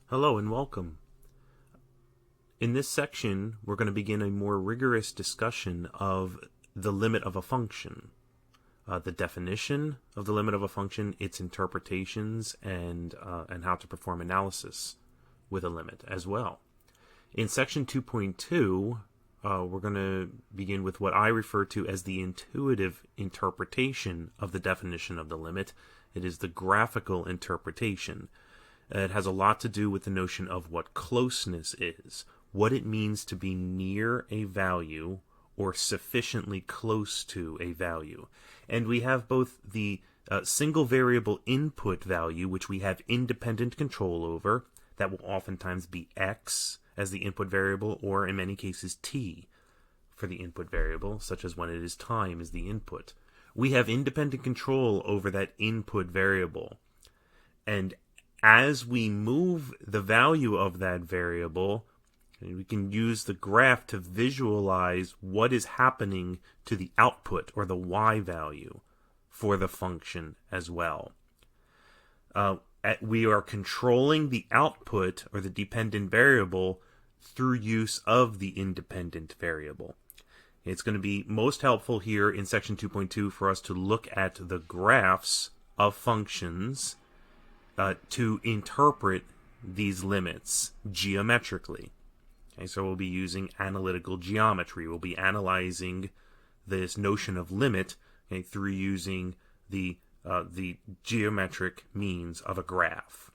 Hello and welcome. In this section, we're going to begin a more rigorous discussion of the limit of a function, the definition of the limit of a function, its interpretations, and how to perform analysis with a limit as well. In section 2.2, we're going to begin with what I refer to as the intuitive interpretation of the definition of the limit. It is the graphical interpretation. It has a lot to do with the notion of what closeness is, what it means to be near a value or sufficiently close to a value. And we have both the single variable input value, which we have independent control over, that will oftentimes be x as the input variable, or in many cases t for the input variable, such as when it is time as the input. We have independent control over that input variable. And as we move the value of that variable, we can use the graph to visualize what is happening to the output or the y value for the function as well. We are controlling the output or the dependent variable through use of the independent variable. It's going to be most helpful here in section 2.2 for us to look at the graphs of functions to interpret these limits geometrically. Okay, so we'll be using analytical geometry. We'll be analyzing this notion of limit through using the geometric means of a graph.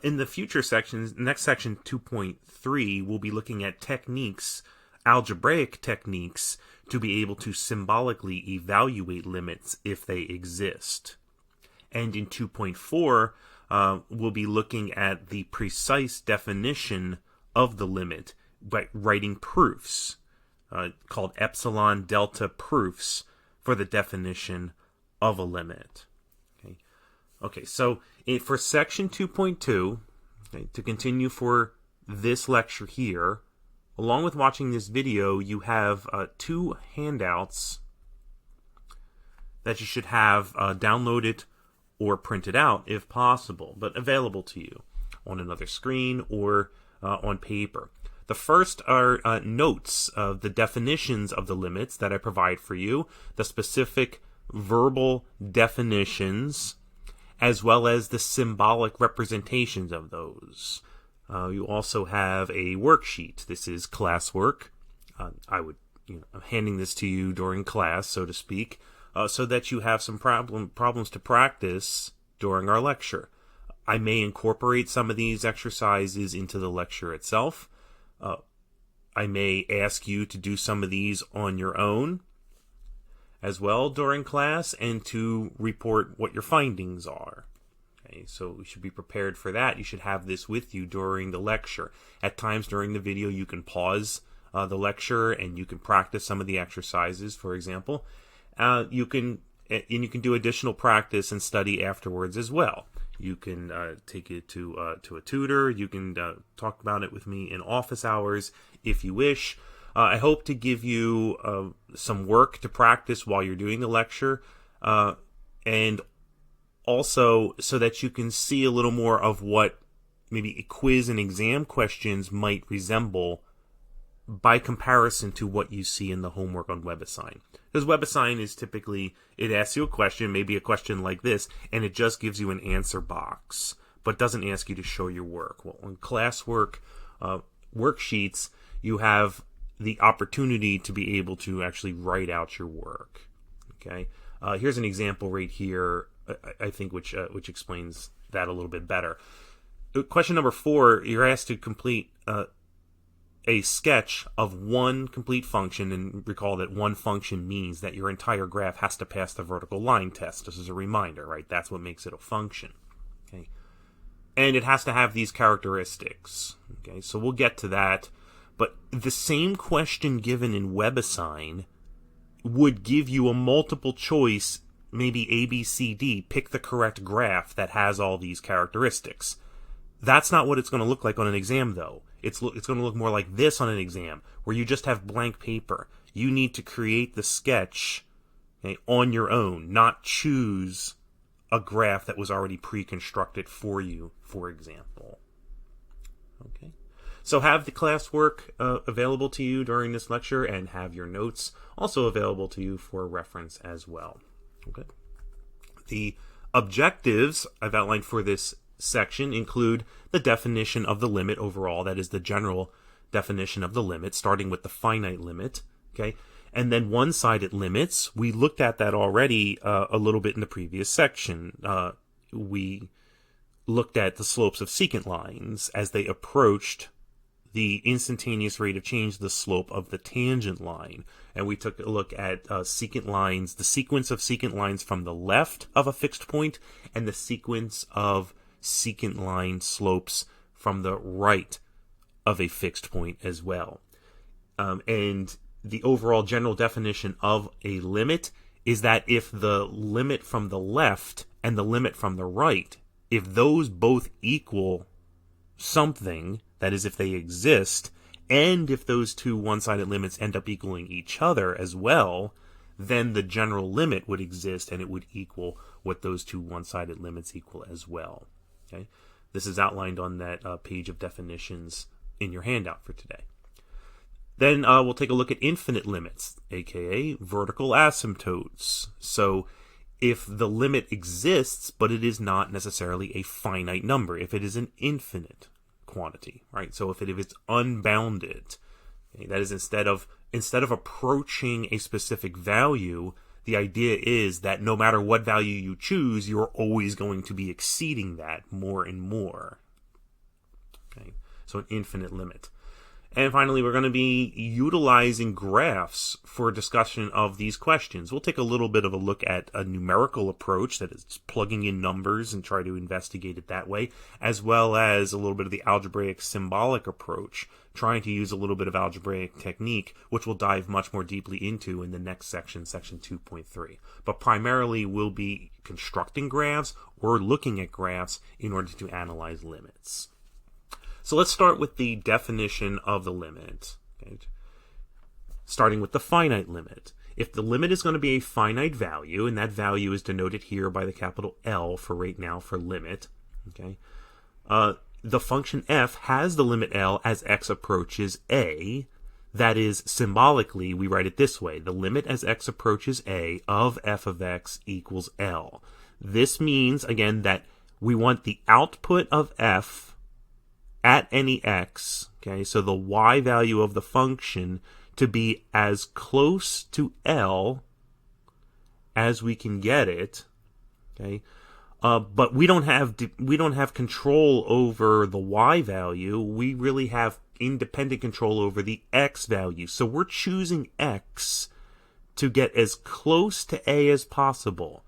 In the future sections, next section 2.3, we'll be looking at techniques, algebraic techniques, to be able to symbolically evaluate limits if they exist. And in 2.4, we'll be looking at the precise definition of the limit by writing proofs called epsilon delta proofs for the definition of a limit. Okay, so for section 2.2, to continue for this lecture here, along with watching this video, you have two handouts that you should have downloaded or printed out if possible, but available to you on another screen or on paper. The first are notes of the definitions of the limits that I provide for you, the specific verbal definitions, as well as the symbolic representations of those. You also have a worksheet. This is classwork. I'm handing this to you during class, so to speak, so that you have some problems to practice during our lecture. I may incorporate some of these exercises into the lecture itself. I may ask you to do some of these on your own as well during class and to report what your findings are. Okay, so we should be prepared for that. You should have this with you during the lecture. At times during the video, you can pause the lecture and you can practice some of the exercises, for example. You can do additional practice and study afterwards as well. You can take it to a tutor. You can talk about it with me in office hours if you wish. I hope to give you some work to practice while you're doing the lecture, and also so that you can see a little more of what maybe a quiz and exam questions might resemble by comparison to what you see in the homework on WebAssign. Because WebAssign is typically, it asks you a question, maybe a question like this, and it just gives you an answer box, but doesn't ask you to show your work. Well, on classwork worksheets, you have the opportunity to be able to actually write out your work. Okay, here's an example right here, I think, which explains that a little bit better. Question number 4, you're asked to complete a sketch of one complete function, and recall that one function means that your entire graph has to pass the vertical line test. This is a reminder, right? That's what makes it a function. Okay, and it has to have these characteristics. Okay, so we'll get to that. But the same question given in WebAssign would give you a multiple choice, maybe A, B, C, D, pick the correct graph that has all these characteristics. That's not what it's going to look like on an exam, though. It's going to look more like this on an exam, where you just have blank paper. You need to create the sketch on your own, not choose a graph that was already pre-constructed for you, for example. Okay. So have the classwork available to you during this lecture, and have your notes also available to you for reference as well. Okay. The objectives I've outlined for this section include the definition of the limit overall, that is the general definition of the limit, starting with the finite limit, okay? And then one-sided limits, we looked at that already a little bit in the previous section. We looked at the slopes of secant lines as they approached the instantaneous rate of change, the slope of the tangent line. And we took a look at secant lines, the sequence of secant lines from the left of a fixed point, and the sequence of secant line slopes from the right of a fixed point as well. And the overall general definition of a limit is that if the limit from the left and the limit from the right, if those both equal something, that is, if they exist, and if those two one-sided limits end up equaling each other as well, then the general limit would exist and it would equal what those two one-sided limits equal as well. Okay? This is outlined on that page of definitions in your handout for today. Then we'll take a look at infinite limits, aka vertical asymptotes. So if the limit exists, but it is not necessarily a finite number, if it is an infinite quantity, right? So if it is unbounded, okay, that is instead of approaching a specific value, the idea is that no matter what value you choose, you're always going to be exceeding that more and more. Okay, so an infinite limit. And finally, we're going to be utilizing graphs for discussion of these questions. We'll take a little bit of a look at a numerical approach, that is plugging in numbers and try to investigate it that way, as well as a little bit of the algebraic symbolic approach, trying to use a little bit of algebraic technique, which we'll dive much more deeply into in the next section, section 2.3. But primarily, we'll be constructing graphs or looking at graphs in order to analyze limits. So let's start with the definition of the limit. Okay. Starting with the finite limit. If the limit is going to be a finite value, and that value is denoted here by the capital L for right now for limit, okay, the function f has the limit L as x approaches a. That is, symbolically, we write it this way. The limit as x approaches a of f of x equals L. This means, again, that we want the output of f at any x, okay, so the y value of the function to be as close to L as we can get it, okay, but we don't have control over the y value. We really have independent control over the x value. So we're choosing x to get as close to a as possible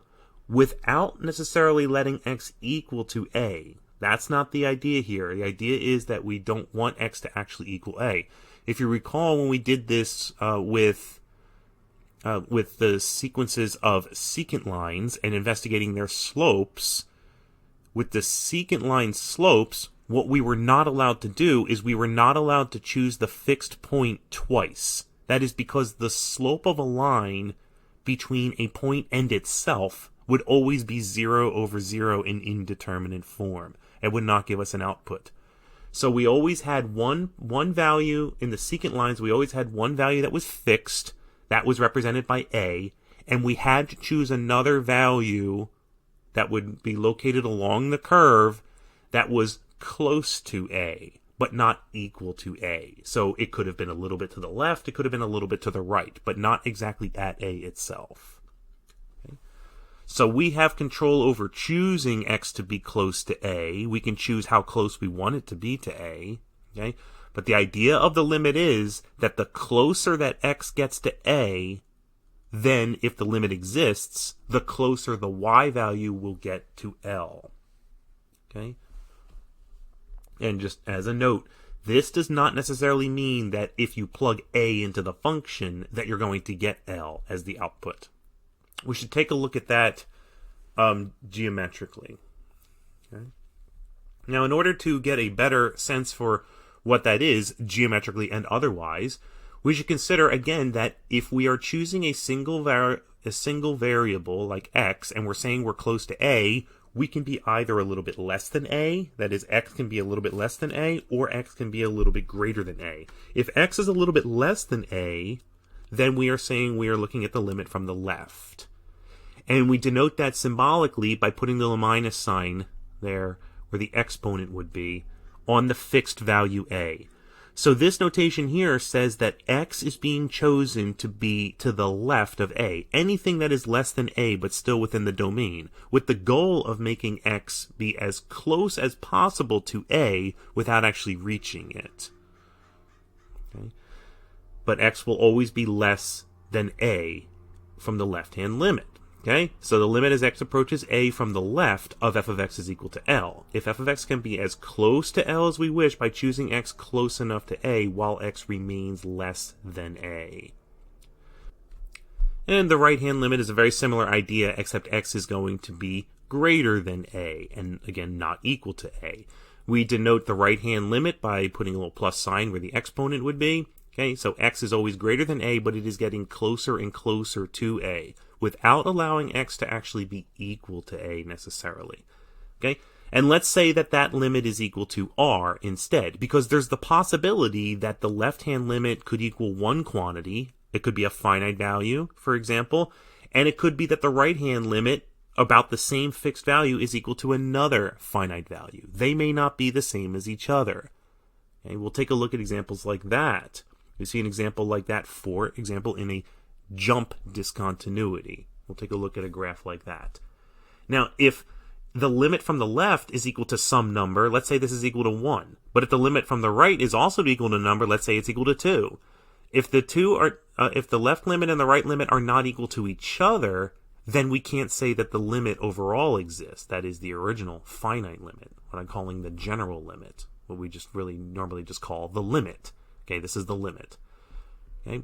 without necessarily letting x equal to a. That's not the idea here. The idea is that we don't want x to actually equal a. If you recall, when we did this with the sequences of secant lines and investigating their slopes, with the secant line slopes, what we were not allowed to do is we were not allowed to choose the fixed point twice. That is because the slope of a line between a point and itself would always be 0 over 0 in indeterminate form. It would not give us an output. So we always had one value in the secant lines. We always had one value that was fixed. That was represented by A. And we had to choose another value that would be located along the curve that was close to A, but not equal to A. So it could have been a little bit to the left. It could have been a little bit to the right, but not exactly at A itself. So we have control over choosing x to be close to a. We can choose how close we want it to be to a. Okay? But the idea of the limit is that the closer that x gets to a, then if the limit exists, the closer the y value will get to L. Okay? And just as a note, this does not necessarily mean that if you plug a into the function that you're going to get L as the output. We should take a look at that geometrically. Okay. Now, in order to get a better sense for what that is, geometrically and otherwise, we should consider again that if we are choosing a single variable like x, and we're saying we're close to a, we can be either a little bit less than a, that is, x can be a little bit less than a, or x can be a little bit greater than a. If x is a little bit less than a, then we are saying we are looking at the limit from the left. And we denote that symbolically by putting the minus sign there, where the exponent would be, on the fixed value a. So this notation here says that x is being chosen to be to the left of a. Anything that is less than a but still within the domain, with the goal of making x be as close as possible to a without actually reaching it. Okay? But x will always be less than a from the left-hand limit. Okay, so the limit as x approaches a from the left of f of x is equal to L. If f of x can be as close to L as we wish by choosing x close enough to a while x remains less than a. And the right-hand limit is a very similar idea, except x is going to be greater than a, and again, not equal to a. We denote the right-hand limit by putting a little plus sign where the exponent would be. Okay, so x is always greater than a, but it is getting closer and closer to a, without allowing x to actually be equal to a necessarily. Okay? And let's say that that limit is equal to r instead, because there's the possibility that the left-hand limit could equal one quantity. It could be a finite value, for example, and it could be that the right-hand limit, about the same fixed value, is equal to another finite value. They may not be the same as each other. Okay? We'll take a look at examples like that. We see an example like that, for example, in a jump discontinuity. We'll take a look at a graph like that. Now, if the limit from the left is equal to some number, let's say this is equal to 1. But if the limit from the right is also equal to a number, let's say it's equal to 2. If the two are, if the left limit and the right limit are not equal to each other, then we can't say that the limit overall exists. That is the original finite limit, what I'm calling the general limit, what we just really normally just call the limit. Okay, this is the limit. Okay,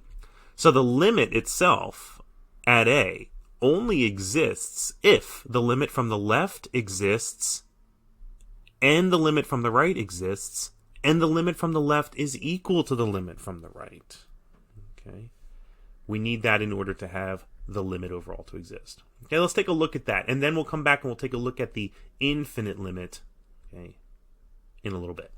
so the limit itself at a only exists if the limit from the left exists, and the limit from the right exists, and the limit from the left is equal to the limit from the right. Okay, we need that in order to have the limit overall to exist. Okay, let's take a look at that, and then we'll come back and we'll take a look at the infinite limit, okay, in a little bit.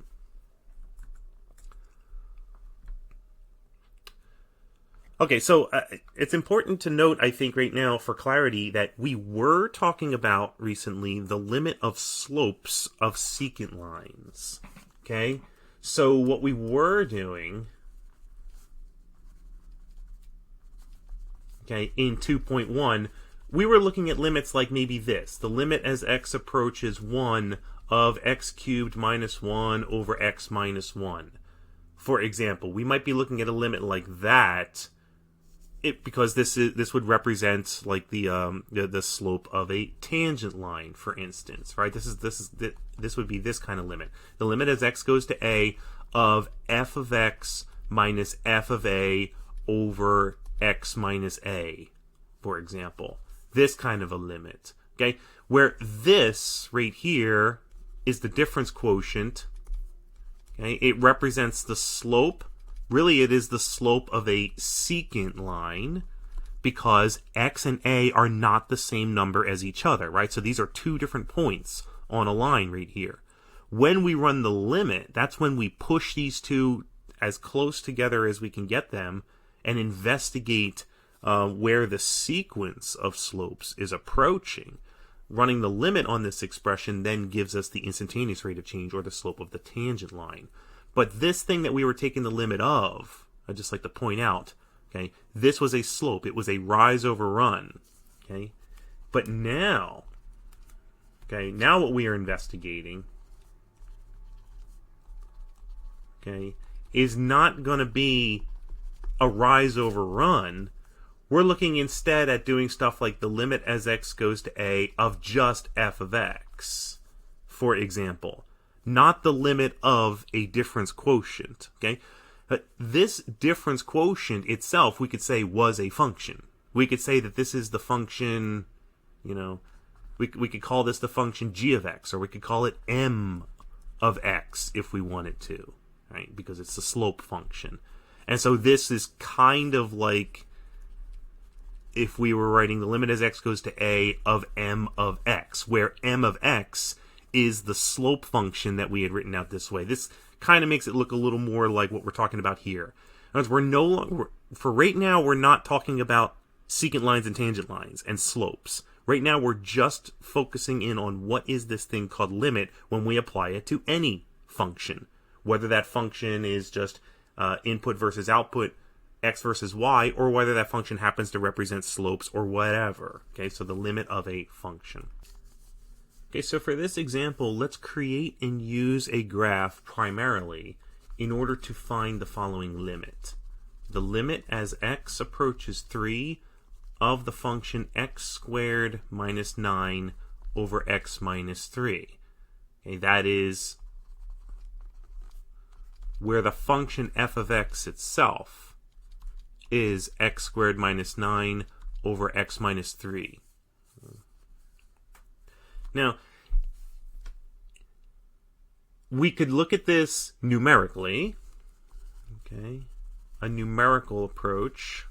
Okay, so it's important to note, I think, right now, for clarity, that we were talking about recently the limit of slopes of secant lines. Okay, so what we were doing, okay, in 2.1, we were looking at limits like maybe this. The limit as x approaches 1 of x cubed minus 1 over x minus 1. For example, we might be looking at a limit like that, because this would represent like the slope of a tangent line, for instance, right? This would be this kind of limit. The limit as x goes to a of f of x minus f of a over x minus a, for example. This kind of a limit, okay? Where this right here is the difference quotient, okay? It represents the slope. Really, it is the slope of a secant line, because x and a are not the same number as each other, right? So these are two different points on a line right here. When we run the limit, that's when we push these two as close together as we can get them and investigate where the sequence of slopes is approaching. Running the limit on this expression then gives us the instantaneous rate of change, or the slope of the tangent line. But this thing that we were taking the limit of, I'd just like to point out, okay, this was a slope. It was a rise over run, okay? But now, okay, now what we are investigating, okay, is not going to be a rise over run. We're looking instead at doing stuff like the limit as x goes to a of just f of x, for example. Not the limit of a difference quotient, okay? But this difference quotient itself, we could say, was a function. We could say that this is the function, you know, we could call this the function g of x, or we could call it m of x if we wanted to, right? Because it's the slope function. And so this is kind of like if we were writing the limit as x goes to a of m of x, where m of x is the slope function that we had written out this way. This kind of makes it look a little more like what we're talking about here. We're no longer, for right now, we're not talking about secant lines and tangent lines and slopes. Right now, we're just focusing in on what is this thing called limit when we apply it to any function. Whether that function is just input versus output, x versus y, or whether that function happens to represent slopes or whatever. Okay, so the limit of a function. Okay, so for this example, let's create and use a graph primarily in order to find the following limit. The limit as x approaches 3 of the function x squared minus 9 over x minus 3. Okay, that is where the function f of x itself is x squared minus 9 over x minus 3. Now, we could look at this numerically, okay, a numerical approach.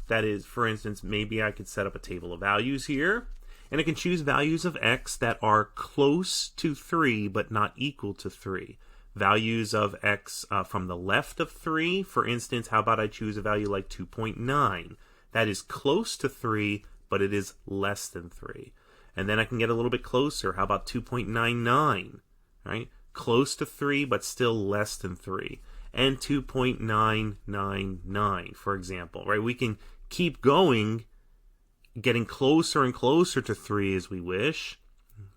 That is, for instance, maybe I could set up a table of values here, and I can choose values of x that are close to 3 but not equal to 3. Values of x from the left of 3, for instance, how about I choose a value like 2.9? That is close to 3, but it is less than 3. And then I can get a little bit closer. How about 2.99? Right? Close to 3, but still less than 3. And 2.999, for example. Right? We can keep going, getting closer and closer to 3 as we wish,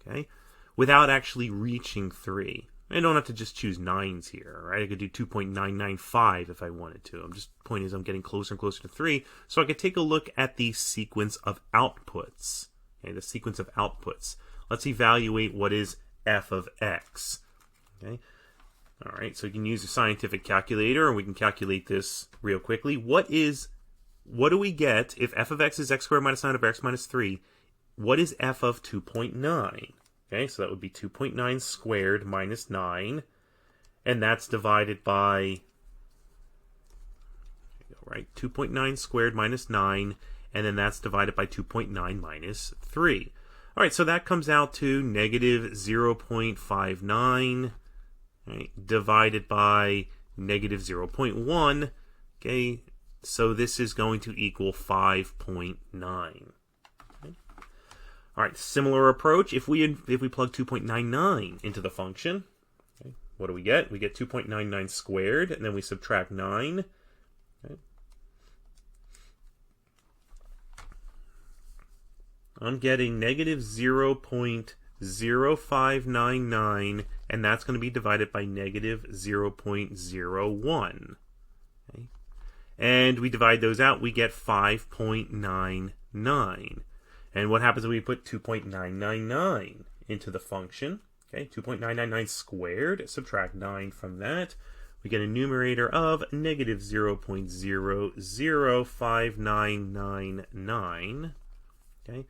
okay, without actually reaching 3. I don't have to just choose 9s here, right? I could do 2.995 if I wanted to. The point is I'm getting closer and closer to 3, so I could take a look at the sequence of outputs. Okay, the sequence of outputs. Let's evaluate what is f of x. Okay. All right, so you can use a scientific calculator, and we can calculate this real quickly. What do we get if f of x is x squared minus 9 over x minus 3? What is f of 2.9? Okay, so that would be 2.9 squared minus 9, and that's divided by, right, 2.9 squared minus 9, and then that's divided by 2.9 minus 3. All right, so that comes out to negative 0.59, right, divided by negative 0.1. Okay, so this is going to equal 5.9. All right, similar approach. If we plug 2.99 into the function, okay, what do we get? We get 2.99 squared, and then we subtract 9. Okay. I'm getting negative 0.0599, and that's going to be divided by negative 0.01. Okay. And we divide those out, we get 5.99. And what happens when we put 2.999 into the function? Okay, 2.999 squared, subtract 9 from that. We get a numerator of negative 0.005999. Okay,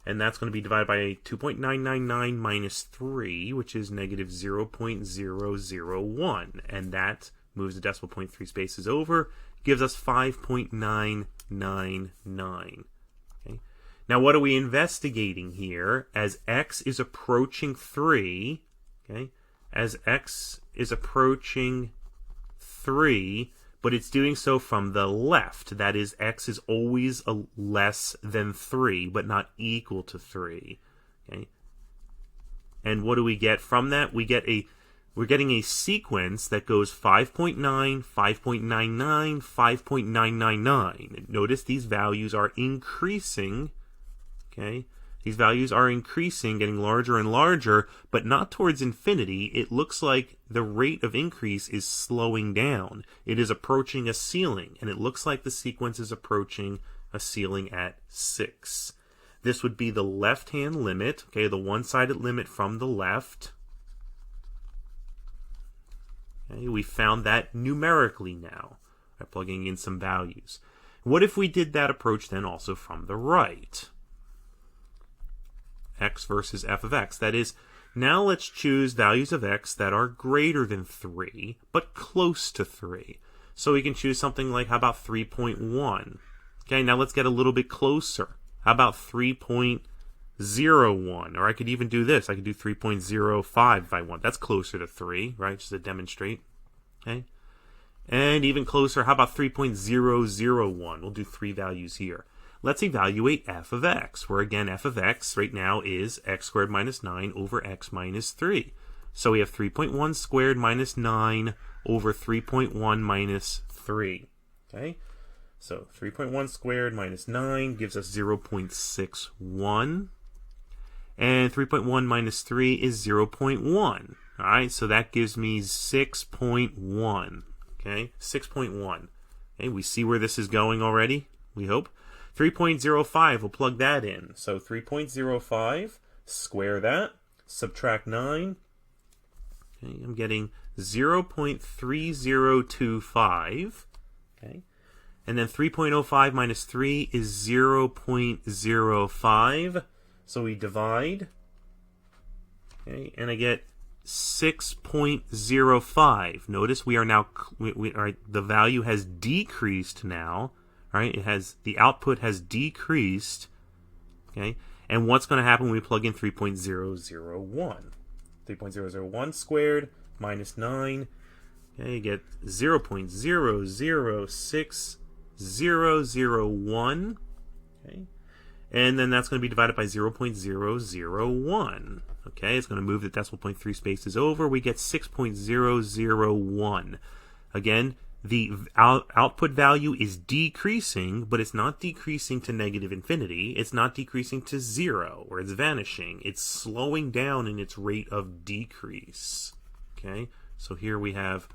and that's going to be divided by 2.999 minus 3, which is negative 0.001. And that moves the decimal point 3 spaces over, gives us 5.999. Now, what are we investigating here? As x is approaching 3, okay, as x is approaching 3, but it's doing so from the left. That is, x is always less than 3, but not equal to 3. Okay, and what do we get from that? We're getting a sequence that goes 5.9, 5.99, 5.999. Notice these values are increasing. Okay, these values are increasing, getting larger and larger, but not towards infinity. It looks like the rate of increase is slowing down. It is approaching a ceiling, and it looks like the sequence is approaching a ceiling at 6. This would be the left-hand limit, okay, the one-sided limit from the left. Okay, we found that numerically now by plugging in some values. What if we did that approach then also from the right? X versus f of x. That is, now let's choose values of x that are greater than 3, but close to 3. So we can choose something like, how about 3.1? Okay, now let's get a little bit closer. How about 3.01? Or I could even do this. I could do 3.05 if I want. That's closer to 3, right? Just to demonstrate. Okay. And even closer, how about 3.001? We'll do 3 values here. Let's evaluate f of x, where again f of x right now is x squared minus 9 over x minus 3. So we have 3.1 squared minus 9 over 3.1 minus 3. Okay? So 3.1 squared minus 9 gives us 0.61. And 3.1 minus 3 is 0.1. All right, so that gives me 6.1. Okay, 6.1. Okay, we see where this is going already, we hope. 3.05, we'll plug that in. So 3.05, square that, subtract 9. Okay, I'm getting 0.3025. Okay, and then 3.05 minus 3 is 0.05. So we divide. Okay, and I get 6.05. Notice we are now the value has decreased now, right? The output has decreased. Okay? And what's going to happen when we plug in 3.001? 3.001 squared minus 9. Okay, you get 0.006001. Okay? And then that's going to be divided by 0.001. Okay, it's going to move the decimal point 3 spaces over. We get 6.001. Again, the output value is decreasing, but it's not decreasing to negative infinity. It's not decreasing to 0, or it's vanishing. It's slowing down in its rate of decrease. Okay, so here we have,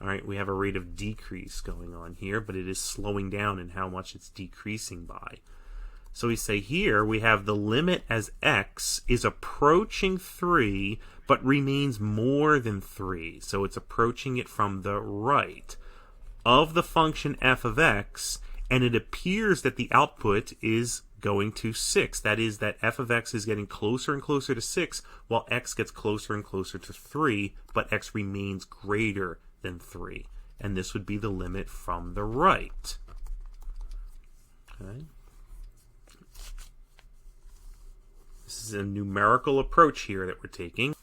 all right, we have a rate of decrease going on here, but it is slowing down in how much it's decreasing by. So we say here we have the limit as x is approaching 3, but remains more than 3. So it's approaching it from the right of the function f of x, and it appears that the output is going to 6. That is, that f of x is getting closer and closer to 6, while x gets closer and closer to 3, but x remains greater than 3. And this would be the limit from the right. Okay. This is a numerical approach here that we're taking.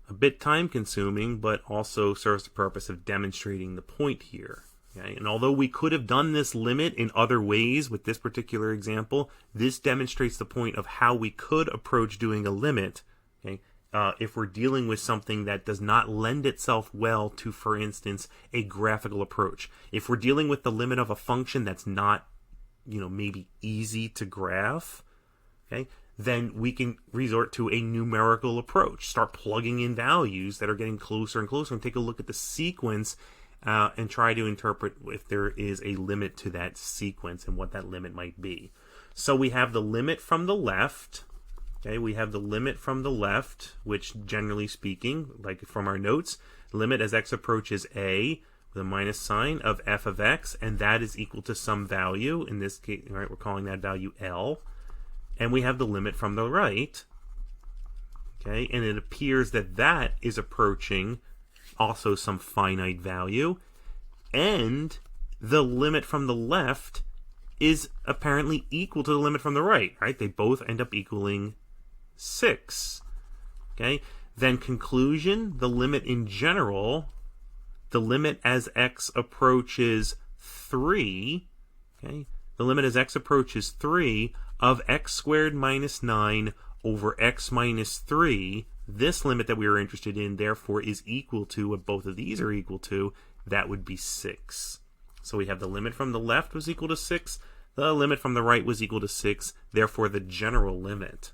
A bit time consuming, but also serves the purpose of demonstrating the point here. Okay? And although we could have done this limit in other ways with this particular example, this demonstrates the point of how we could approach doing a limit, okay, if we're dealing with something that does not lend itself well to, for instance, a graphical approach. If we're dealing with the limit of a function that's not, maybe easy to graph, okay, then we can resort to a numerical approach. Start plugging in values that are getting closer and closer, and take a look at the sequence and try to interpret if there is a limit to that sequence and what that limit might be. So we have the limit from the left. Okay, we have the limit from the left, which generally speaking, like from our notes, limit as x approaches a with a minus sign of f of x, and that is equal to some value. In this case, right, we're calling that value L. And we have the limit from the right, okay, and it appears that that is approaching also some finite value, and the limit from the left is apparently equal to the limit from the right, right? They both end up equaling 6, okay? Then conclusion, the limit in general, the limit as x approaches 3, okay, the limit as x approaches 3 of x squared minus 9 over x minus 3, this limit that we are interested in, therefore, is equal to what both of these are equal to. That would be 6. So we have the limit from the left was equal to 6. The limit from the right was equal to 6. Therefore, the general limit,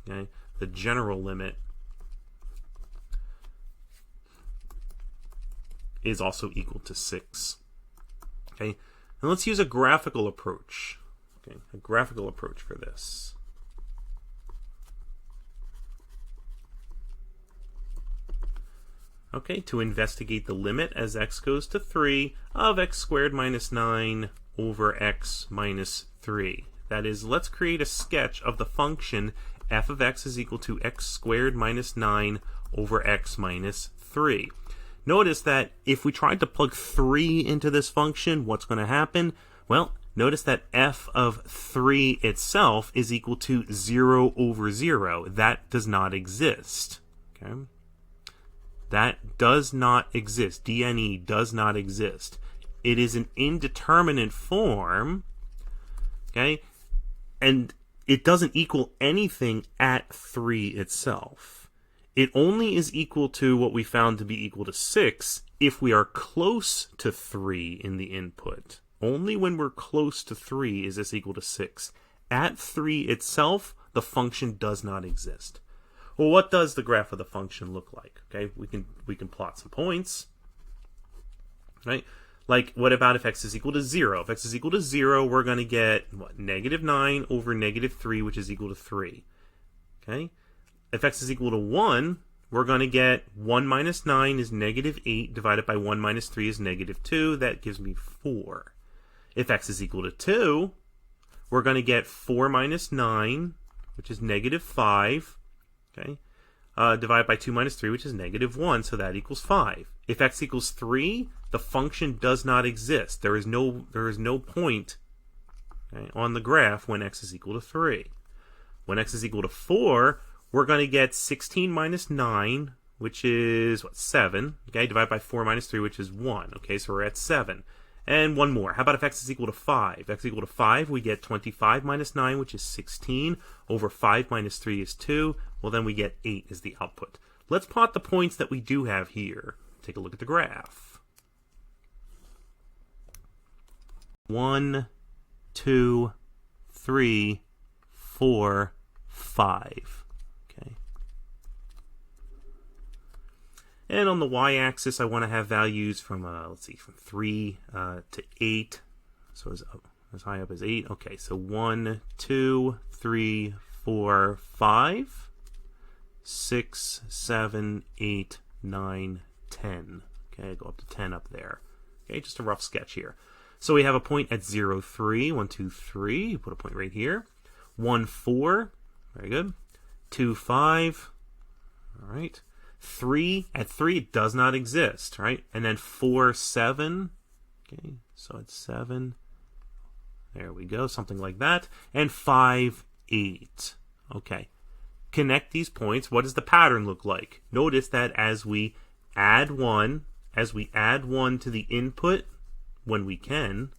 okay, the general limit is also equal to 6. Okay, and let's use a graphical approach. Okay, a graphical approach for this. Okay, to investigate the limit as x goes to 3 of x squared minus 9 over x minus 3. That is, let's create a sketch of the function f of x is equal to x squared minus 9 over x minus 3. Notice that if we tried to plug 3 into this function, what's going to happen? Well, notice that f of 3 itself is equal to 0 over 0. That does not exist. Okay? That does not exist. DNE does not exist. It is an indeterminate form, okay? And it doesn't equal anything at 3 itself. It only is equal to what we found to be equal to 6 if we are close to 3 in the input. Only when we're close to 3 is this equal to 6. At 3 itself, the function does not exist. Well, what does the graph of the function look like? Okay, we can plot some points, right? Like, what about if x is equal to 0? If x is equal to 0, we're going to get, what, -9 over -3, which is equal to 3. Okay? If x is equal to 1, we're going to get 1 minus 9 is -8, divided by 1 minus 3 is -2. That gives me 4. If x is equal to 2, we're going to get 4 minus 9, which is -5. Okay, divided by 2 minus 3, which is -1, so that equals 5. If x equals 3, the function does not exist. There is no point, okay, on the graph when x is equal to 3. When x is equal to 4, we're going to get 16 minus 9, which is, what, 7, okay, divided by 4 minus 3, which is 1. Okay, so we're at 7. And one more. How about if x is equal to 5? If x is equal to 5, we get 25 minus 9, which is 16, over 5 minus 3 is 2. Well, then we get 8 as the output. Let's plot the points that we do have here. Take a look at the graph. 1, 2, 3, 4, 5. Okay. And on the y-axis, I want to have values from, let's see, from 3 to 8. So as high up as 8. Okay, so 1, 2, 3, 4, 5, 6, 7, 8, 9, 10. Okay, go up to 10 up there. Okay, just a rough sketch here. So we have a point at 0, 3. 1, 2, 3. Put a point right here. 1, 4. Very good. 2, 5. All right. 3, at 3, it does not exist, right? And then 4, 7. Okay, so it's 7. There we go, something like that. And 5, 8. Okay. Connect these points. What does the pattern look like? Notice that as we add 1 to the input when we can,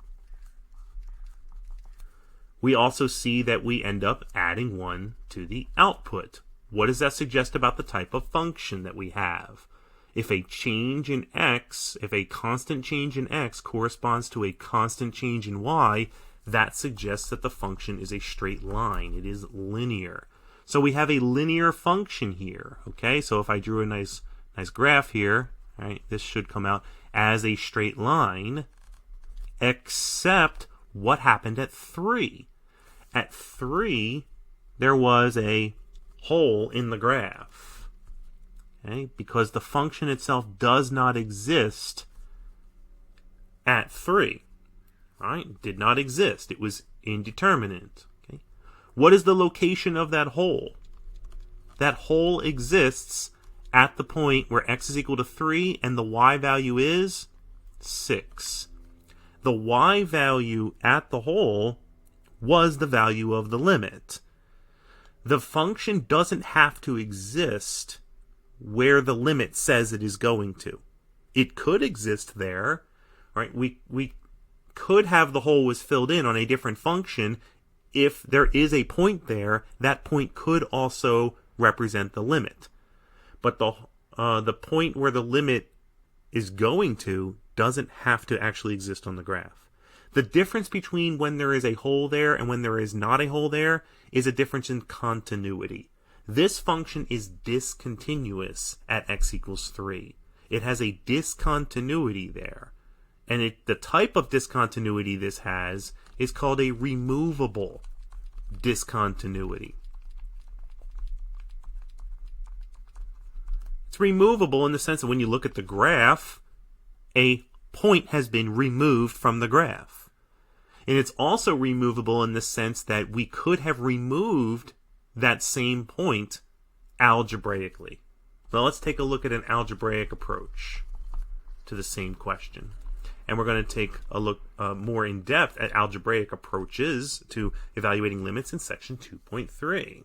we also see that we end up adding 1 to the output. What does that suggest about the type of function that we have? If a change in x, if a constant change in x corresponds to a constant change in y, that suggests that the function is a straight line. It is linear. So we have a linear function here. Okay, so if I drew a nice graph here, right, this should come out as a straight line, except what happened at 3? At 3, there was a hole in the graph, okay, because the function itself does not exist at 3, right? Did not exist. It was indeterminate. Okay, what is the location of that hole? That hole exists at the point where x is equal to 3 and the y value is 6. The y value at the hole was the value of the limit. The function doesn't have to exist where the limit says it is going to. It could exist there, right? We could have the hole was filled in on a different function. If there is a point there, that point could also represent the limit. But the point where the limit is going to doesn't have to actually exist on the graph. The difference between when there is a hole there and when there is not a hole there is a difference in continuity. This function is discontinuous at x equals 3. It has a discontinuity there. And the type of discontinuity this has is called a removable discontinuity. It's removable in the sense that when you look at the graph, a point has been removed from the graph. And it's also removable in the sense that we could have removed that same point algebraically. Well, let's take a look at an algebraic approach to the same question. and we're going to take a look more in depth at algebraic approaches to evaluating limits in section 2.3.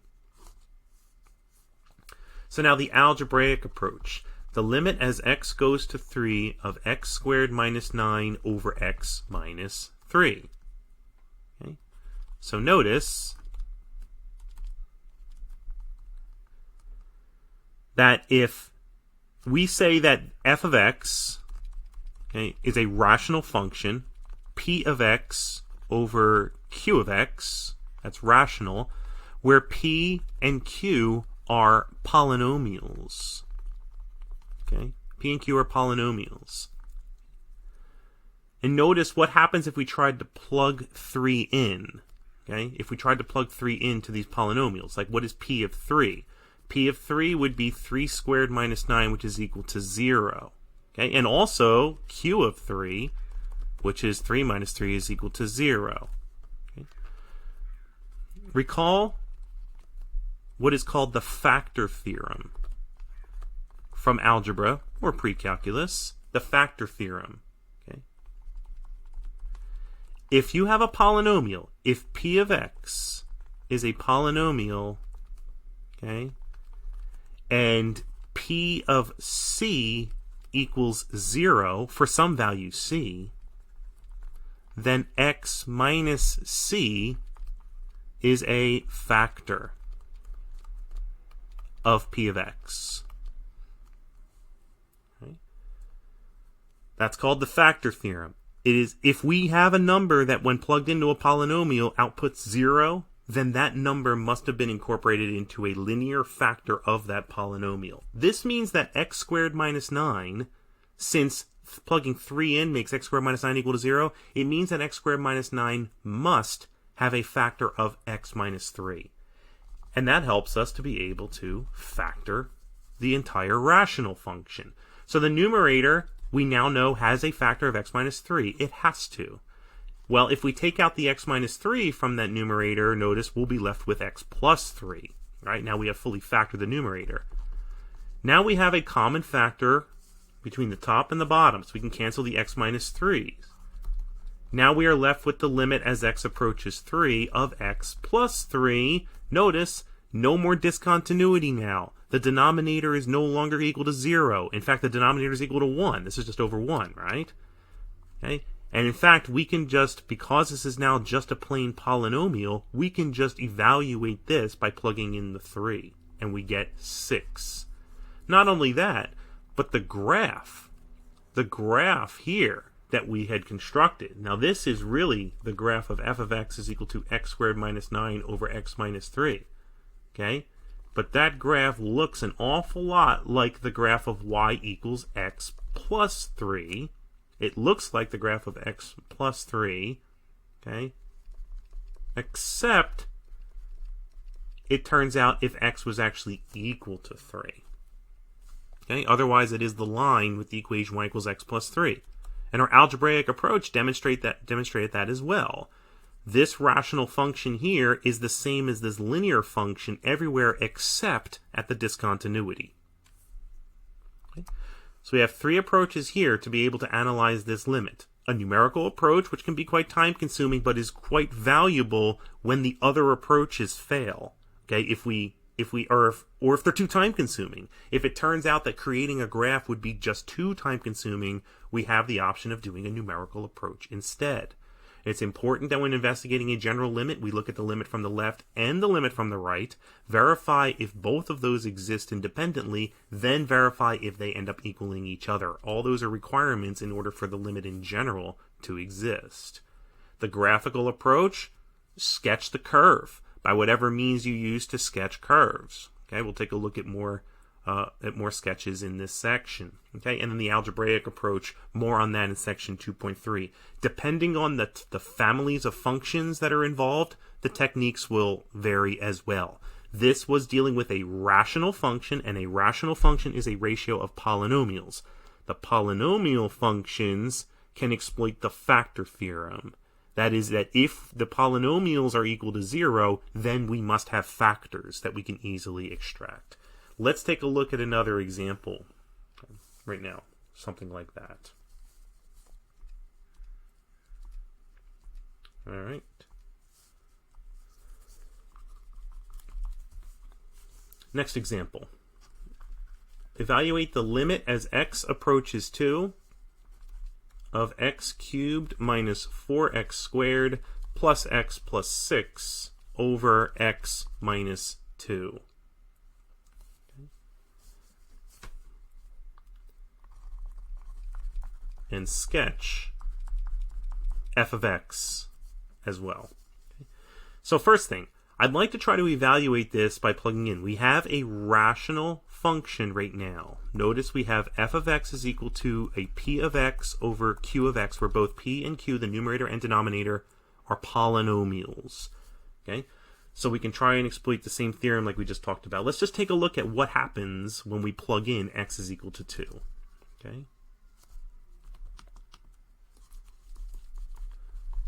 So now the algebraic approach. The limit as x goes to 3 of x squared minus 9 over x minus 3. Okay? So notice that if we say that f of x, okay, is a rational function, p of x over q of x, that's rational, where p and q are polynomials. Okay, p and q are polynomials. And notice what happens if we tried to plug 3 in. Okay, if we tried to plug 3 into these polynomials, like what is p of 3? P of 3 would be 3 squared minus 9, which is equal to 0. Okay, and also q of 3, which is 3 minus 3 is equal to 0. Okay. Recall what is called the factor theorem from algebra or pre-calculus, the factor theorem. Okay. If you have a polynomial, if p of x is a polynomial, okay, and p of c equals 0 for some value c, then x minus c is a factor of p of x. Okay. That's called the factor theorem. It is if we have a number that when plugged into a polynomial outputs 0, then that number must have been incorporated into a linear factor of that polynomial. This means that x squared minus 9, since plugging 3 in makes x squared minus 9 equal to 0, it means that x squared minus 9 must have a factor of x minus 3. And that helps us to be able to factor the entire rational function. So the numerator, we now know, has a factor of x minus 3. It has to. Well, if we take out the x minus 3 from that numerator, notice we'll be left with x plus 3. Right? Now we have fully factored the numerator. Now we have a common factor between the top and the bottom, so we can cancel the x minus 3's. Now we are left with the limit as x approaches 3 of x plus 3. Notice, no more discontinuity now. The denominator is no longer equal to 0. In fact, the denominator is equal to 1. This is just over 1, right? Okay. And in fact, we can just, because this is now just a plain polynomial, we can just evaluate this by plugging in the 3, and we get 6. Not only that, but the graph here that we had constructed. Now this is really the graph of f of x is equal to x squared minus 9 over x minus 3. Okay? But that graph looks an awful lot like the graph of y equals x plus 3. It looks like the graph of x plus 3. Okay? Except it turns out if x was actually equal to 3. Okay? Otherwise it is the line with the equation y equals x plus 3. And our algebraic approach demonstrated that as well. This rational function here is the same as this linear function everywhere except at the discontinuity. Okay? So we have 3 approaches here to be able to analyze this limit. A numerical approach, which can be quite time-consuming, but is quite valuable when the other approaches fail. Okay, if they're too time-consuming. If it turns out that creating a graph would be just too time-consuming, we have the option of doing a numerical approach instead. It's important that when investigating a general limit, we look at the limit from the left and the limit from the right, verify if both of those exist independently, then verify if they end up equaling each other. All those are requirements in order for the limit in general to exist. The graphical approach, sketch the curve by whatever means you use to sketch curves. Okay, we'll take a look at more sketches in this section. Okay, and then the algebraic approach, more on that in section 2.3. Depending on the families of functions that are involved, the techniques will vary as well. This was dealing with a rational function, and a rational function is a ratio of polynomials. The polynomial functions can exploit the factor theorem. That is that if the polynomials are equal to 0, then we must have factors that we can easily extract. Let's take a look at another example right now, something like that. All right. Next example. Evaluate the limit as x approaches 2 of x cubed minus 4x squared plus x plus 6 over x minus 2. Okay. And sketch f of x as well. Okay. So first thing, I'd like to try to evaluate this by plugging in. We have a rational function right now. Notice we have f of x is equal to a p of x over q of x, where both p and q, the numerator and denominator, are polynomials. Okay, so we can try and exploit the same theorem like we just talked about. Let's just take a look at what happens when we plug in x is equal to 2. Okay,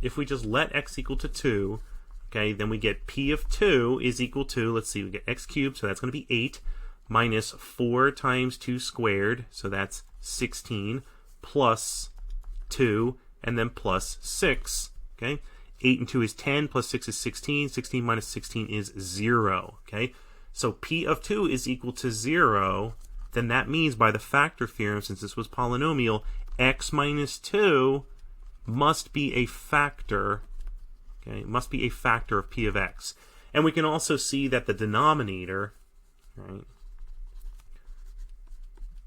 if we just let x equal to 2, okay, then we get p of 2 is equal to, let's see, we get x cubed, so that's going to be 8, minus 4 times 2 squared, so that's 16, plus 2, and then plus 6, okay? 8 and 2 is 10, plus 6 is 16, 16 minus 16 is 0, okay? So p of 2 is equal to 0, then that means by the factor theorem, since this was polynomial, x minus 2 must be a factor. Okay, it must be a factor of p of x. And we can also see that the denominator, right,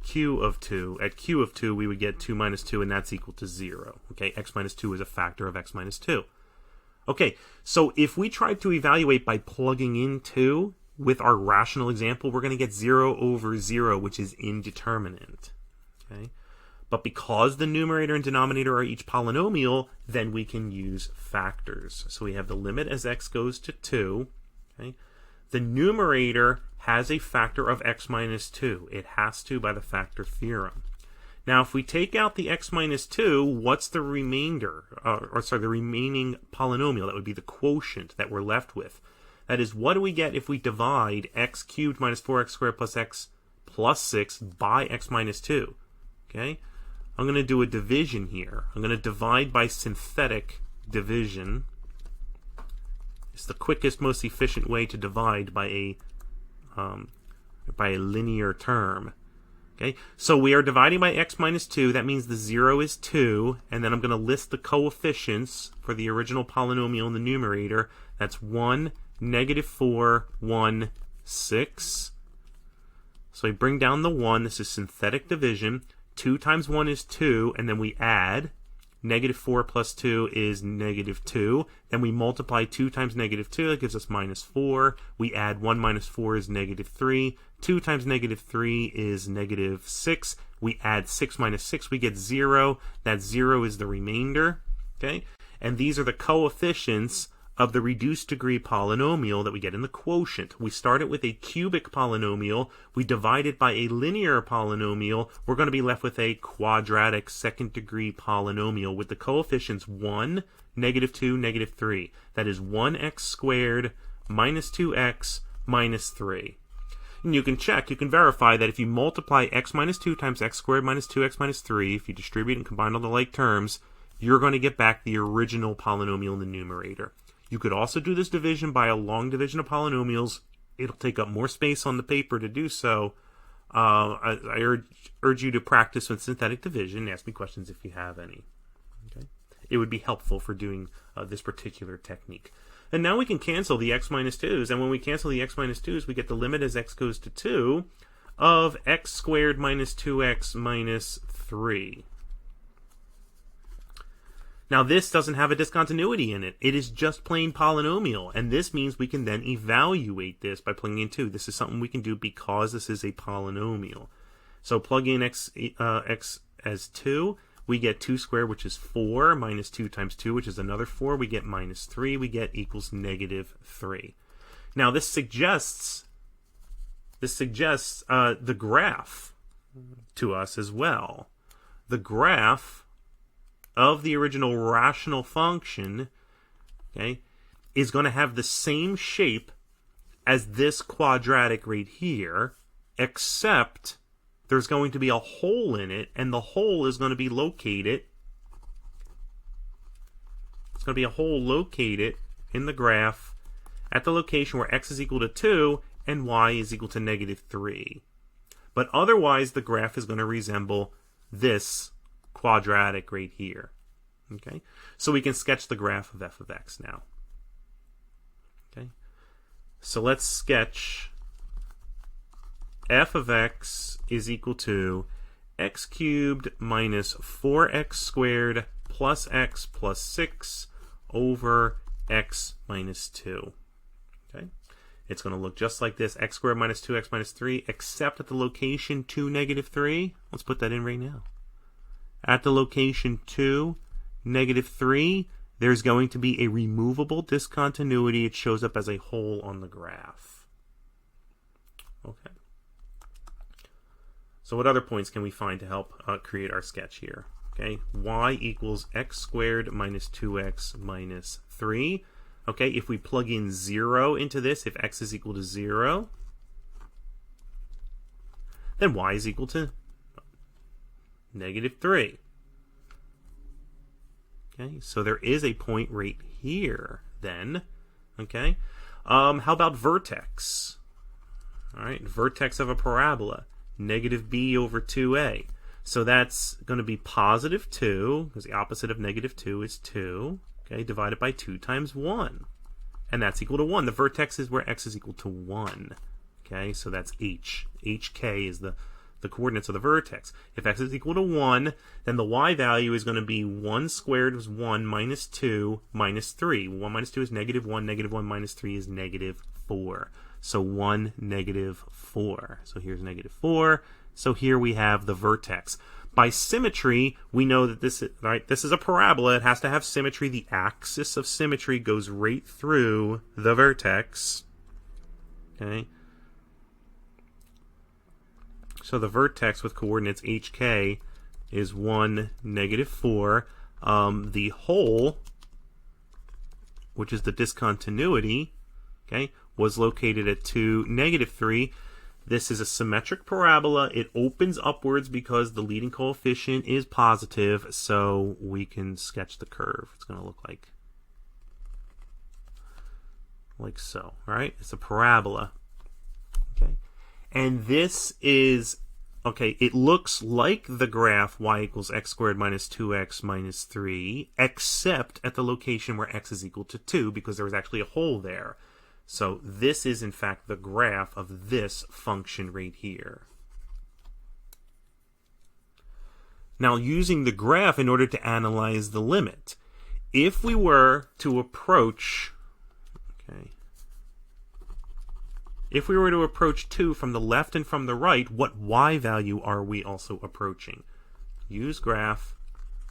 q of 2, at q of 2 we would get 2 minus 2, and that's equal to 0. Okay, x minus 2 is a factor of x minus 2. Okay, so if we try to evaluate by plugging in 2 with our rational example, we're going to get 0 over 0, which is indeterminate. Okay. But because the numerator and denominator are each polynomial, then we can use factors. So we have the limit as x goes to 2. Okay? The numerator has a factor of x minus 2. It has to by the factor theorem. Now, if we take out the x minus 2, what's the remainder? The remaining polynomial? That would be the quotient that we're left with. That is, what do we get if we divide x cubed minus 4x squared plus x plus 6 by x minus 2? Okay? I'm going to do a division here. I'm going to divide by synthetic division. It's the quickest, most efficient way to divide by a linear term. Okay, so we are dividing by x minus 2. That means the 0 is 2, and then I'm going to list the coefficients for the original polynomial in the numerator. That's 1, negative 4, 1, 6. So I bring down the 1. This is synthetic division. 2 times 1 is 2, and then we add. Negative 4 plus 2 is negative 2. Then we multiply 2 times negative 2. That gives us minus 4. We add 1 minus 4 is negative 3. 2 times negative 3 is negative 6. We add 6 minus 6. We get 0. That 0 is the remainder. Okay? And these are the coefficients of the reduced degree polynomial that we get in the quotient. We start it with a cubic polynomial. We divide it by a linear polynomial. We're going to be left with a quadratic second degree polynomial with the coefficients 1, negative 2, negative 3. That is 1x squared minus 2x minus 3. And you can check, you can verify that if you multiply x minus 2 times x squared minus 2x minus 3, if you distribute and combine all the like terms, you're going to get back the original polynomial in the numerator. You could also do this division by a long division of polynomials. It'll take up more space on the paper to do so. I urge you to practice with synthetic division. Ask me questions if you have any. Okay? It would be helpful for doing this particular technique. And now we can cancel the x minus 2's. And when we cancel the x minus 2's, we get the limit as x goes to 2 of x squared minus 2x minus 3. Now this doesn't have a discontinuity in it. It is just plain polynomial. And this means we can then evaluate this by plugging in 2. This is something we can do because this is a polynomial. So plug in x as 2. We get 2 squared, which is 4, minus 2 times 2, which is another 4. We get minus 3. We get equals negative 3. Now this suggests the graph to us as well. The graph of the original rational function, okay, is going to have the same shape as this quadratic right here, except there's going to be a hole in it, and the hole is going to be located It's going to be a hole located in the graph at the location where x is equal to 2 and y is equal to negative 3. But otherwise, the graph is going to resemble this quadratic right here. Okay, so we can sketch the graph of f of x now. Okay, so let's sketch f of x is equal to x cubed minus 4x squared plus x plus 6 over x minus 2. Okay, it's going to look just like this, x squared minus 2x minus 3, except at the location 2, negative 3. Let's put that in right now. At the location 2, negative 3, there's going to be a removable discontinuity. It shows up as a hole on the graph. Okay. So what other points can we find to help create our sketch here? Okay, y equals x squared minus 2x minus 3. Okay, if we plug in 0 into this, if x is equal to 0, then y is equal to negative 3. Okay, so there is a point right here then. Okay, how about vertex? All right, vertex of a parabola, negative b over 2a. So that's going to be positive 2, because the opposite of negative 2 is 2, okay, divided by 2 times 1. And that's equal to 1. The vertex is where x is equal to 1. Okay, so that's h. hk is the coordinates of the vertex. If x is equal to 1, then the y value is going to be 1 squared is 1 minus 2 minus 3. 1 minus 2 is negative 1. Negative 1 minus 3 is negative 4. So 1, negative 4. So here's negative 4. So here we have the vertex. By symmetry, we know that this is a parabola. It has to have symmetry. The axis of symmetry goes right through the vertex. Okay. So the vertex with coordinates hk is 1, negative 4. The hole, which is the discontinuity, okay, was located at 2, negative 3. This is a symmetric parabola. It opens upwards because the leading coefficient is positive, so we can sketch the curve. It's going to look like so, all right? It's a parabola, okay? And this is, okay, it looks like the graph y equals x squared minus 2x minus 3, except at the location where x is equal to 2, because there was actually a hole there. So this is, in fact, the graph of this function right here. Now, using the graph in order to analyze the limit, if we were to approach, okay, if we were to approach 2 from the left and from the right, what y value are we also approaching? Use graph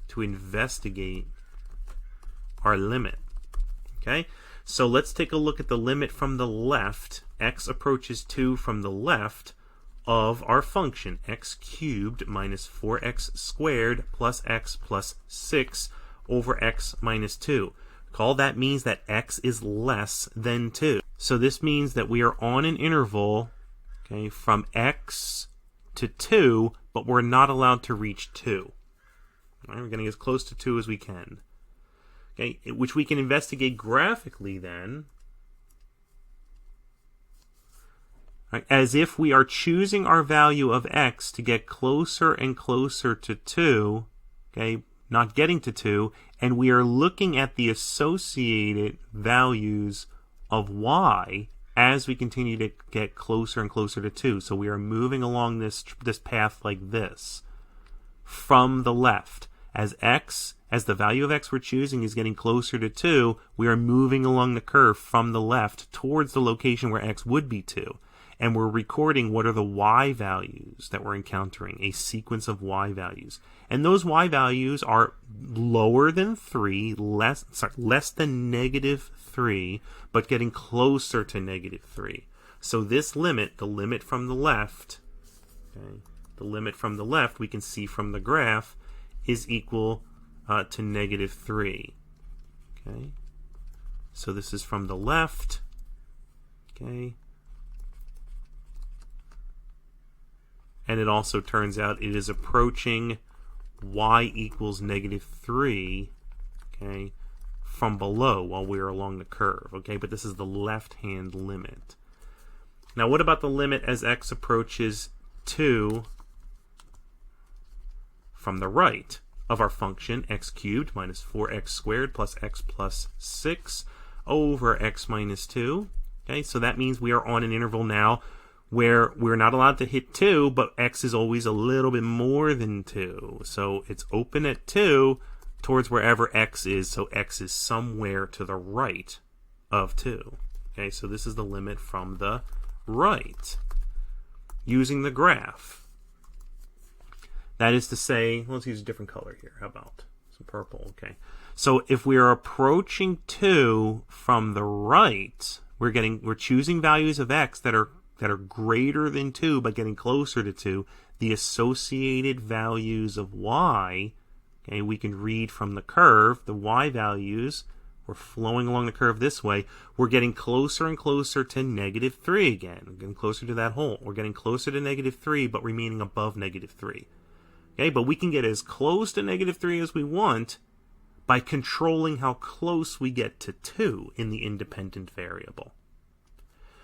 to investigate our limit, okay? So let's take a look at the limit from the left. X approaches 2 from the left of our function, x cubed minus 4x squared plus x plus 6 over x minus 2. Recall that means that x is less than 2. So this means that we are on an interval, okay, from x to 2, but we're not allowed to reach 2. All right, we're getting as close to 2 as we can. Okay, which we can investigate graphically then, right, as if we are choosing our value of x to get closer and closer to 2, okay, not getting to 2, and we are looking at the associated values of y as we continue to get closer and closer to 2. So we are moving along this path like this from the left. As the value of x we're choosing is getting closer to 2, we are moving along the curve from the left towards the location where x would be 2. And we're recording what are the y values that we're encountering, a sequence of y values. And those y values are lower than 3, less than negative 3, but getting closer to negative 3. So this limit, the limit from the left, okay, the limit from the left we can see from the graph is equal to negative 3. Okay, so this is from the left. Okay, and it also turns out it is approaching y equals negative 3. Okay, from below while we're along the curve, okay? But this is the left-hand limit. Now, what about the limit as x approaches 2 from the right of our function x cubed minus 4x squared plus x plus 6 over x minus 2? Okay, so that means we are on an interval now where we're not allowed to hit 2, but x is always a little bit more than 2. So it's open at 2 towards wherever x is, so x is somewhere to the right of 2. Okay, so this is the limit from the right using the graph. That is to say, let's use a different color here. How about some purple? Okay. So if we are approaching 2 from the right, we're choosing values of x that are greater than 2 but getting closer to 2. The associated values of y, okay, we can read from the curve, the y values, we're flowing along the curve this way. We're getting closer and closer to -3 again. We're getting closer to that hole. We're getting closer to -3 but remaining above -3. Okay, but we can get as close to -3 as we want by controlling how close we get to 2 in the independent variable.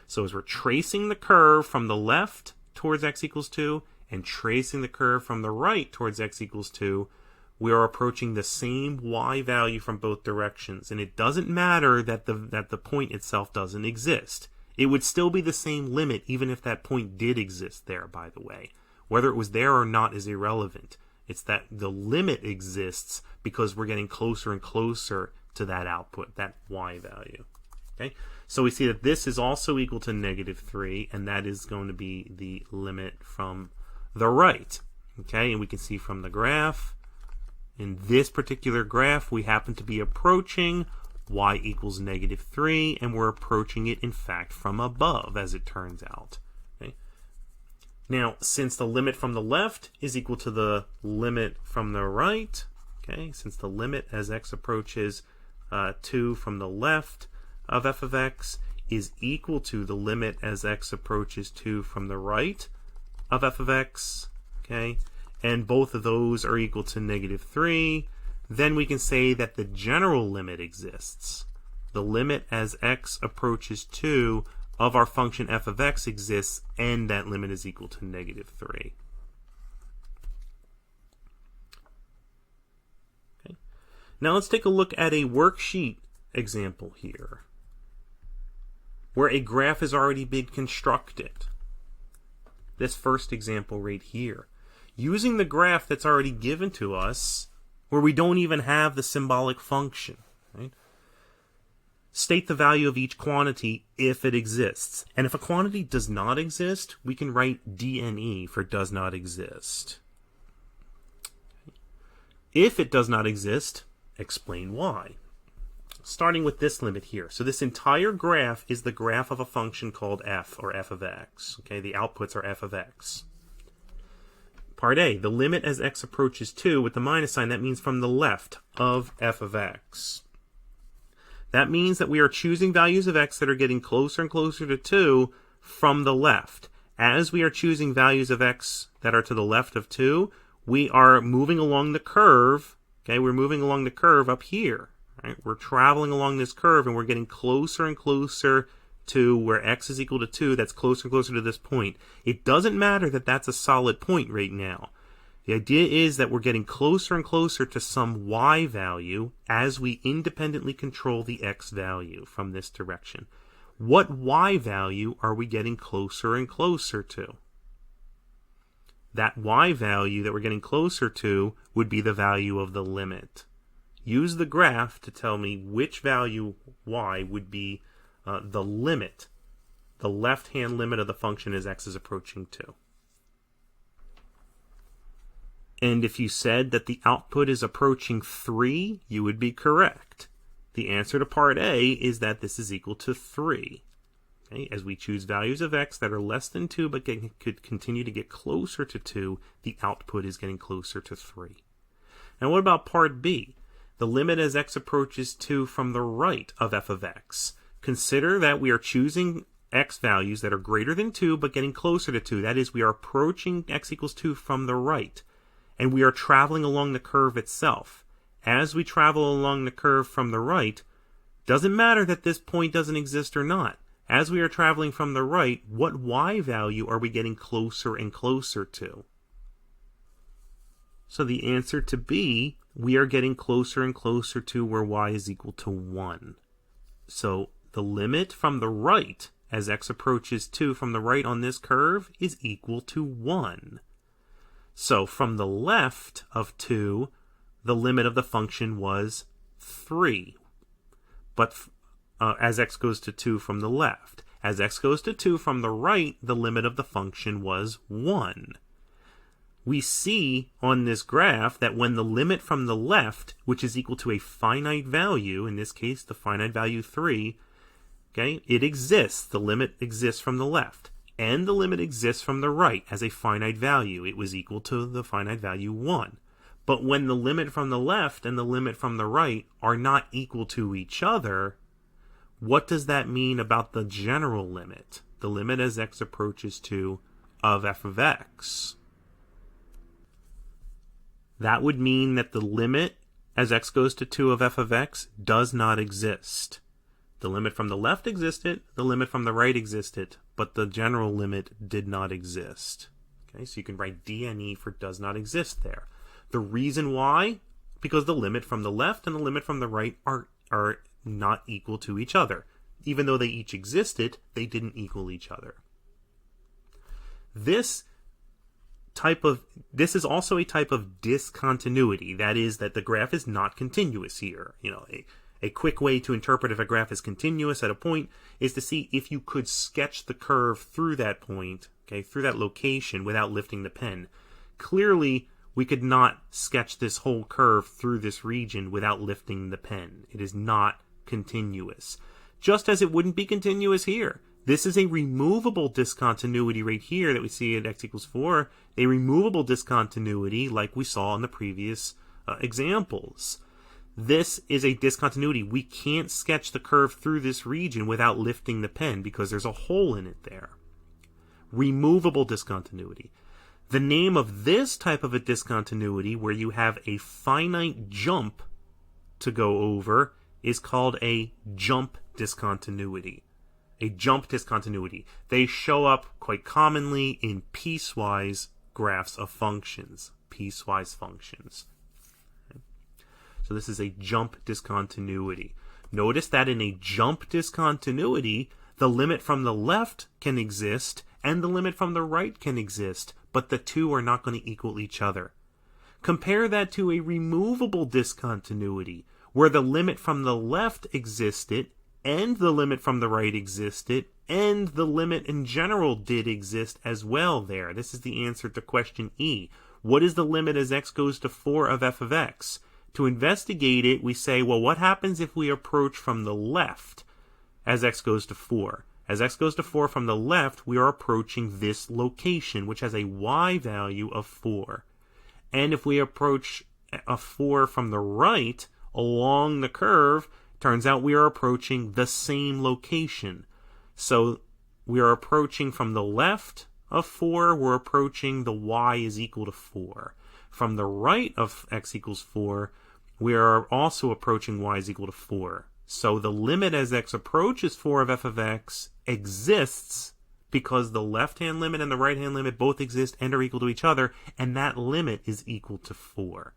So as we're tracing the curve from the left towards x equals 2 and tracing the curve from the right towards x equals 2, we are approaching the same y value from both directions. And it doesn't matter that the point itself doesn't exist. It would still be the same limit even if that point did exist there, by the way. Whether it was there or not is irrelevant. It's that the limit exists because we're getting closer and closer to that output, that y value. Okay, so we see that this is also equal to -3, and that is going to be the limit from the right. Okay, and we can see from the graph, in this particular graph, we happen to be approaching y equals -3, and we're approaching it, in fact, from above, as it turns out. Okay. Now, since the limit from the left is equal to the limit from the right, okay, since the limit as x approaches 2 from the left of f of x is equal to the limit as x approaches 2 from the right of f of x, okay, and both of those are equal to -3, then we can say that the general limit exists. The limit as x approaches 2 of our function f of x exists, and that limit is equal to -3. Okay. Now let's take a look at a worksheet example here, where a graph has already been constructed. This first example right here. Using the graph that's already given to us, where we don't even have the symbolic function. Right? State the value of each quantity if it exists. And if a quantity does not exist, we can write DNE for does not exist. If it does not exist, explain why. Starting with this limit here. So this entire graph is the graph of a function called f, or f of x. Okay, the outputs are f of x. Part A, the limit as x approaches 2 with the minus sign, that means from the left of f of x. That means that we are choosing values of x that are getting closer and closer to 2 from the left. As we are choosing values of x that are to the left of 2, we are moving along the curve. Okay, we're moving along the curve up here. Right? We're traveling along this curve and we're getting closer and closer to where x is equal to 2. That's closer and closer to this point. It doesn't matter that that's a solid point right now. The idea is that we're getting closer and closer to some y value as we independently control the x value from this direction. What y value are we getting closer and closer to? That y value that we're getting closer to would be the value of the limit. Use the graph to tell me which value y would be the limit, the left-hand limit of the function as x is approaching 2. And if you said that the output is approaching 3, you would be correct. The answer to part A is that this is equal to 3. Okay? As we choose values of x that are less than 2 but could continue to get closer to 2, the output is getting closer to 3. Now what about part B? The limit as x approaches 2 from the right of f of x. Consider that we are choosing x values that are greater than 2 but getting closer to 2. That is, we are approaching x equals 2 from the right. And we are traveling along the curve itself. as we travel along the curve from the right, doesn't matter that this point doesn't exist or not. As we are traveling from the right, what y value are we getting closer and closer to? So the answer to B, we are getting closer and closer to where y is equal to 1. So the limit from the right, as x approaches 2 from the right on this curve, is equal to 1. So from the left of 2, the limit of the function was 3. But as x goes to 2 from the left. As x goes to 2 from the right, the limit of the function was 1. We see on this graph that when the limit from the left, which is equal to a finite value, in this case the finite value 3, okay, it exists. The limit exists from the left. And the limit exists from the right as a finite value. It was equal to the finite value 1. But when the limit from the left and the limit from the right are not equal to each other, what does that mean about the general limit? The limit as x approaches 2 of f of x. That would mean that the limit as x goes to 2 of f of x does not exist. The limit from the left existed, the limit from the right existed, but the general limit did not exist. Okay, so you can write D and E for does not exist there. The reason why? Because the limit from the left and the limit from the right are not equal to each other. Even though they each existed, they didn't equal each other. This is also a type of discontinuity. That is, that the graph is not continuous here. You know, a quick way to interpret if a graph is continuous at a point is to see if you could sketch the curve through that point, okay, through that location without lifting the pen. Clearly, we could not sketch this whole curve through this region without lifting the pen. It is not continuous. Just as it wouldn't be continuous here. This is a removable discontinuity right here that we see at x equals 4. A removable discontinuity like we saw in the previous examples. This is a discontinuity. We can't sketch the curve through this region without lifting the pen because there's a hole in it there. Removable discontinuity. The name of this type of a discontinuity, where you have a finite jump to go over, is called a jump discontinuity. A jump discontinuity. They show up quite commonly in piecewise graphs of functions. Piecewise functions. Okay. So this is a jump discontinuity. Notice that in a jump discontinuity, the limit from the left can exist and the limit from the right can exist, but the two are not going to equal each other. Compare that to a removable discontinuity, where the limit from the left existed, and the limit from the right existed, and the limit in general did exist as well there. This is the answer to question E. What is the limit as x goes to 4 of f of x? To investigate it, we say, well, what happens if we approach from the left as x goes to 4? As x goes to 4 from the left, we are approaching this location, which has a y value of 4. And if we approach a 4 from the right along the curve, turns out we are approaching the same location. So we are approaching from the left of 4, we're approaching the y is equal to 4. From the right of x equals 4, we are also approaching y is equal to 4. So the limit as x approaches 4 of f of x exists because the left-hand limit and the right-hand limit both exist and are equal to each other, and that limit is equal to 4.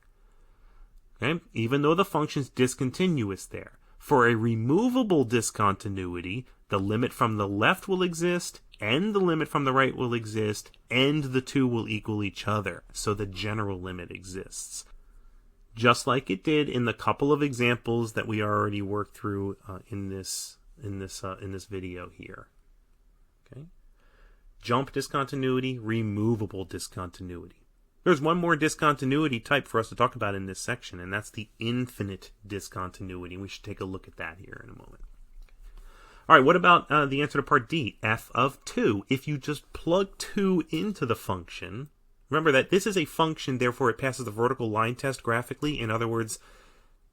Okay? Even though the function's discontinuous there. For a removable discontinuity, the limit from the left will exist, and the limit from the right will exist, and the two will equal each other. So the general limit exists. Just like it did in the couple of examples that we already worked through in this video here. Okay? Jump discontinuity, removable discontinuity. There's one more discontinuity type for us to talk about in this section, and that's the infinite discontinuity. We should take a look at that here in a moment. All right, what about the answer to part D, f of 2? If you just plug 2 into the function, remember that this is a function, therefore it passes the vertical line test graphically. In other words,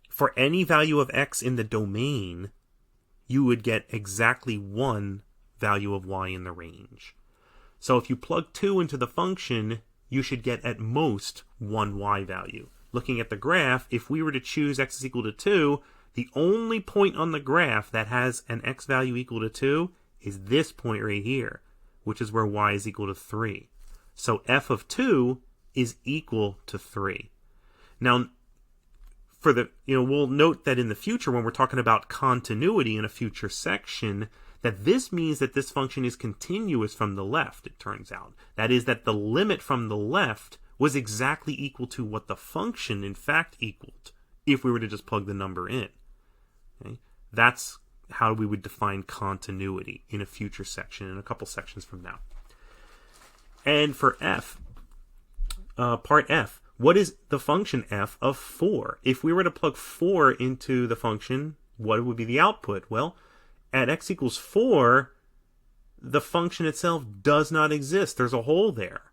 for any value of x in the domain, you would get exactly one value of y in the range. So if you plug 2 into the function, you should get at most one y value. looking at the graph, if we were to choose x is equal to 2, the only point on the graph that has an x value equal to 2 is this point right here, which is where y is equal to 3. So f of 2 is equal to 3. Now, we'll note that in the future, when we're talking about continuity in a future section, that this means that this function is continuous from the left, it turns out. That is, that the limit from the left was exactly equal to what the function in fact equaled if we were to just plug the number in. Okay? That's how we would define continuity in a future section, in a couple sections from now. And for f, part f, what is the function f of 4? If we were to plug 4 into the function, what would be the output? Well, at x equals 4, the function itself does not exist. There's a hole there.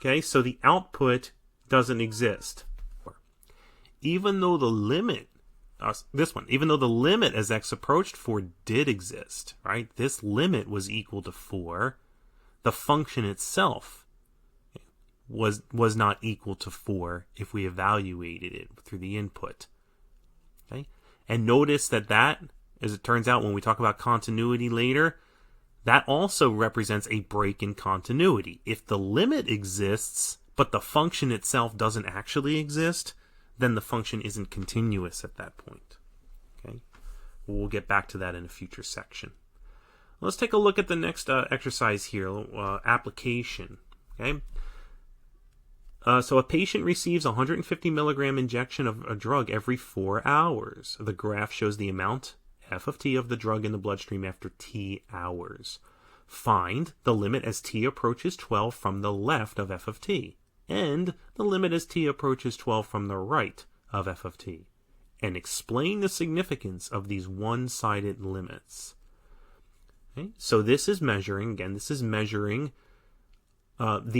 Okay, so the output doesn't exist. Even though the limit, even though the limit as x approached 4 did exist, right? This limit was equal to 4. The function itself was not equal to 4 if we evaluated it through the input. Okay, and notice that, as it turns out when we talk about continuity later, that also represents a break in continuity. If the limit exists, but the function itself doesn't actually exist, then the function isn't continuous at that point. Okay, we'll get back to that in a future section. Let's take a look at the next exercise here, application. Okay, so a patient receives a 150 milligram injection of a drug every 4 hours. The graph shows the amount f of t of the drug in the bloodstream after t hours. Find the limit as t approaches 12 from the left of f of t, and the limit as t approaches 12 from the right of f of t, and explain the significance of these one-sided limits. Okay, so this is measuring, the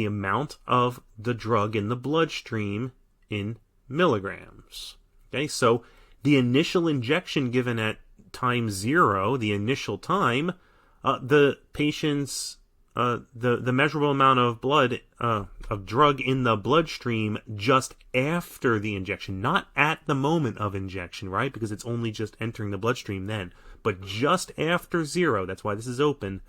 amount of the drug in the bloodstream in milligrams. Okay, so the initial injection given at time 0, the initial time, the patient's the measurable amount of of drug in the bloodstream just after the injection, not at the moment of injection, right? Because it's only just entering the bloodstream then, but just after 0. That's why this is open.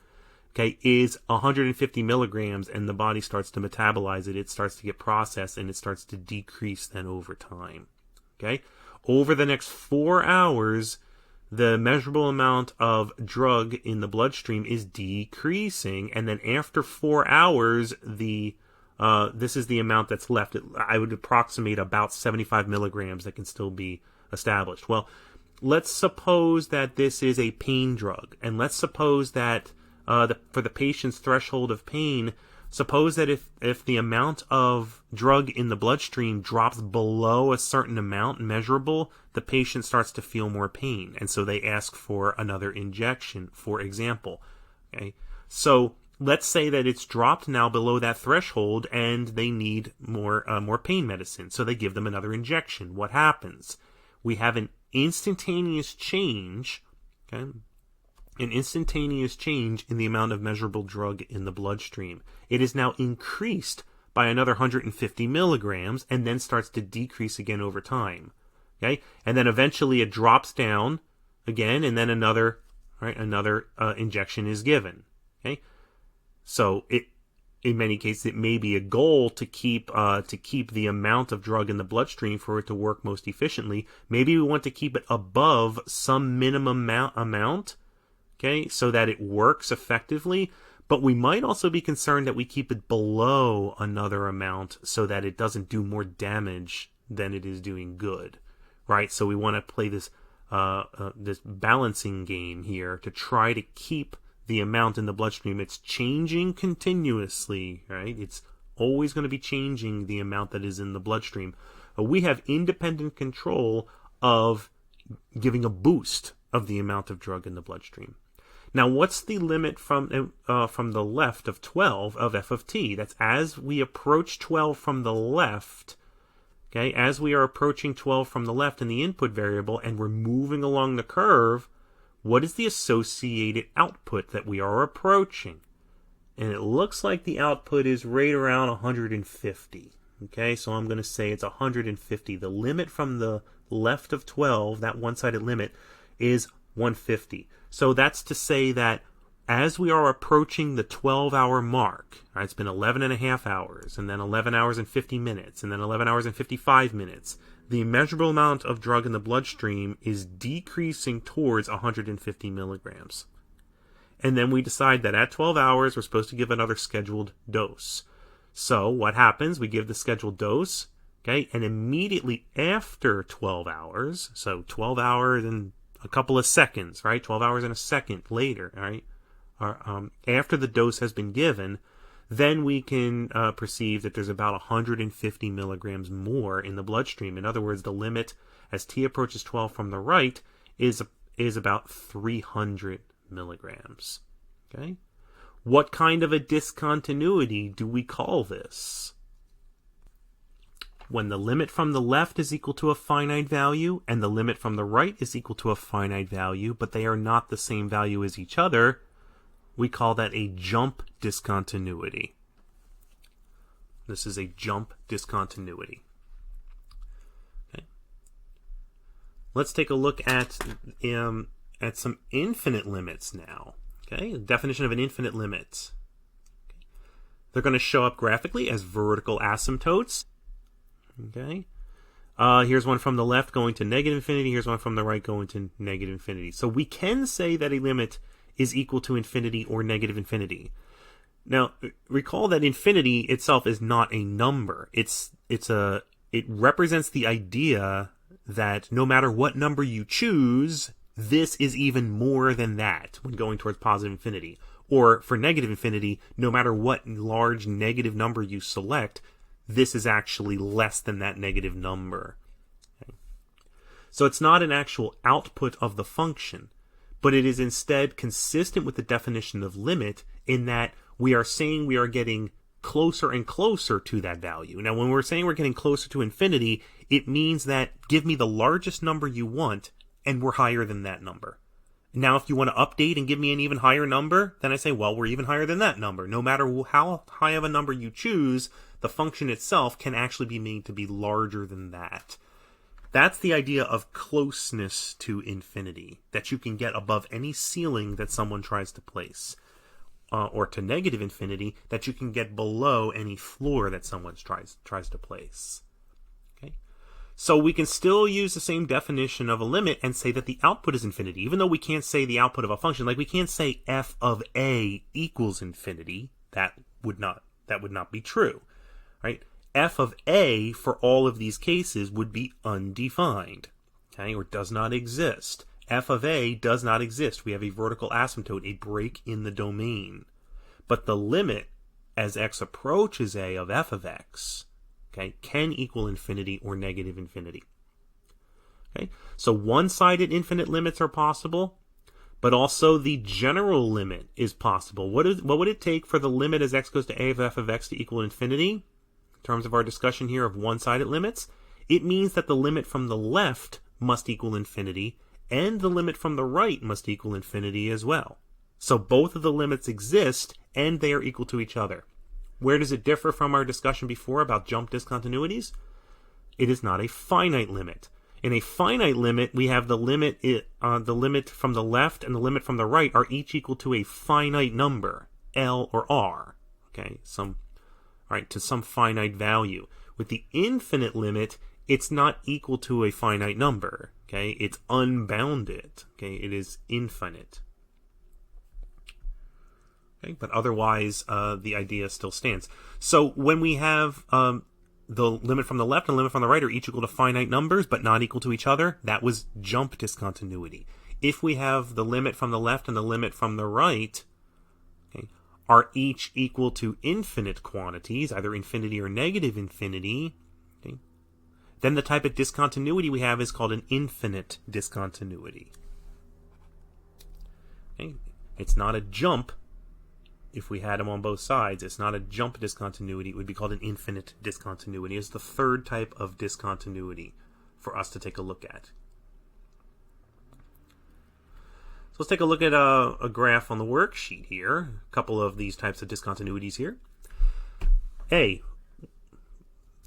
Okay, is 150 milligrams, and the body starts to metabolize it. It starts to get processed, and it starts to decrease then over time. Okay, over the next 4 hours, the measurable amount of drug in the bloodstream is decreasing, and then after 4 hours, this is the amount that's left. I would approximate about 75 milligrams that can still be established. Well, let's suppose that this is a pain drug, and let's suppose that for the patient's threshold of pain, suppose that if the amount of drug in the bloodstream drops below a certain amount measurable, the patient starts to feel more pain, and so they ask for another injection, for example. Okay, so let's say that it's dropped now below that threshold, and they need more pain medicine, so they give them another injection. What happens? We have an instantaneous change. Okay. An instantaneous change in the amount of measurable drug in the bloodstream. It is now increased by another 150 milligrams and then starts to decrease again over time. Okay, and then eventually it drops down again, and then another injection is given. Okay, so in many cases it may be a goal to keep the amount of drug in the bloodstream for it to work most efficiently. Maybe we want to keep it above some minimum amount. Okay, so that it works effectively, but we might also be concerned that we keep it below another amount so that it doesn't do more damage than it is doing good, right? So we want to play this balancing game here to try to keep the amount in the bloodstream. It's changing continuously, right? It's always going to be changing the amount that is in the bloodstream. We have independent control of giving a boost of the amount of drug in the bloodstream. Now, what's the limit from the left of 12 of f of t? That's as we approach 12 from the left. Okay, as we are approaching 12 from the left in the input variable, and we're moving along the curve, what is the associated output that we are approaching? And it looks like the output is right around 150. Okay, so I'm going to say it's 150. The limit from the left of 12, that one-sided limit, is 150. So that's to say that as we are approaching the 12-hour mark, right, it's been 11 and a half hours, and then 11 hours and 50 minutes, and then 11 hours and 55 minutes, the measurable amount of drug in the bloodstream is decreasing towards 150 milligrams. And then we decide that at 12 hours, we're supposed to give another scheduled dose. So what happens? We give the scheduled dose, okay, and immediately after 12 hours, so 12 hours and a couple of seconds, right, 12 hours and a second later, right, after the dose has been given, then we can perceive that there's about 150 milligrams more in the bloodstream. In other words, the limit as t approaches 12 from the right is about 300 milligrams. Okay? What kind of a discontinuity do we call this? When the limit from the left is equal to a finite value and the limit from the right is equal to a finite value, but they are not the same value as each other, we call that a jump discontinuity. This is a jump discontinuity. Okay. Let's take a look at some infinite limits now. Okay, the definition of an infinite limit. Okay. They're going to show up graphically as vertical asymptotes. Okay. Here's one from the left going to negative infinity. Here's one from the right going to negative infinity. So we can say that a limit is equal to infinity or negative infinity. Now, recall that infinity itself is not a number. It represents the idea that no matter what number you choose, this is even more than that when going towards positive infinity. Or for negative infinity, no matter what large negative number you select, this is actually less than that negative number. Okay. So it's not an actual output of the function, but it is instead consistent with the definition of limit in that we are saying we are getting closer and closer to that value. Now, when we're saying we're getting closer to infinity, it means that give me the largest number you want, and we're higher than that number. Now, if you want to update and give me an even higher number, then I say, well, we're even higher than that number. No matter how high of a number you choose, the function itself can actually be made to be larger than that. That's the idea of closeness to infinity, that you can get above any ceiling that someone tries to place. Or to negative infinity, that you can get below any floor that someone tries to place. Okay? So we can still use the same definition of a limit and say that the output is infinity, even though we can't say the output of a function. Like we can't say f of a equals infinity. That would not be true. Right? F of a for all of these cases would be undefined, okay, or does not exist. F of a does not exist. We have a vertical asymptote, a break in the domain. But the limit as x approaches a of f of x, okay, can equal infinity or negative infinity. Okay, so one-sided infinite limits are possible, but also the general limit is possible. What would it take for the limit as x goes to a of f of x to equal infinity? In terms of our discussion here of one-sided limits, it means that the limit from the left must equal infinity, and the limit from the right must equal infinity as well. So both of the limits exist, and they are equal to each other. Where does it differ from our discussion before about jump discontinuities? It is not a finite limit. In a finite limit, we have the limit from the left and the limit from the right are each equal to a finite number, L or R, okay, to some finite value. With the infinite limit, it's not equal to a finite number, okay? It's unbounded, okay? It is infinite. Okay, but otherwise, the idea still stands. So when we have the limit from the left and the limit from the right are each equal to finite numbers, but not equal to each other, that was jump discontinuity. If we have the limit from the left and the limit from the right, okay, are each equal to infinite quantities, either infinity or negative infinity, okay, then the type of discontinuity we have is called an infinite discontinuity. Okay, it's not a jump. If we had them on both sides, it's not a jump discontinuity. It would be called an infinite discontinuity. It's the third type of discontinuity for us to take a look at. So let's take a look at a graph on the worksheet here. A couple of these types of discontinuities here. A,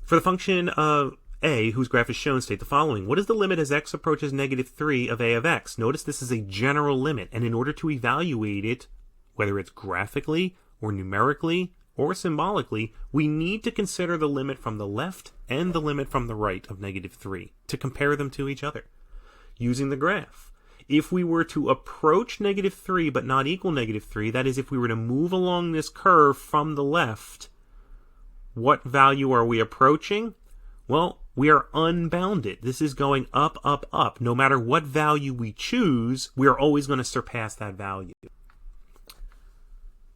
For the function of a, whose graph is shown, state the following. What is the limit as x approaches negative 3 of a of x? Notice this is a general limit, and in order to evaluate it, whether it's graphically or numerically or symbolically, we need to consider the limit from the left and the limit from the right of negative 3 to compare them to each other using the graph. If we were to approach negative 3 but not equal negative 3, that is, if we were to move along this curve from the left, what value are we approaching? Well, we are unbounded. This is going up, up, up. No matter what value we choose, we are always going to surpass that value.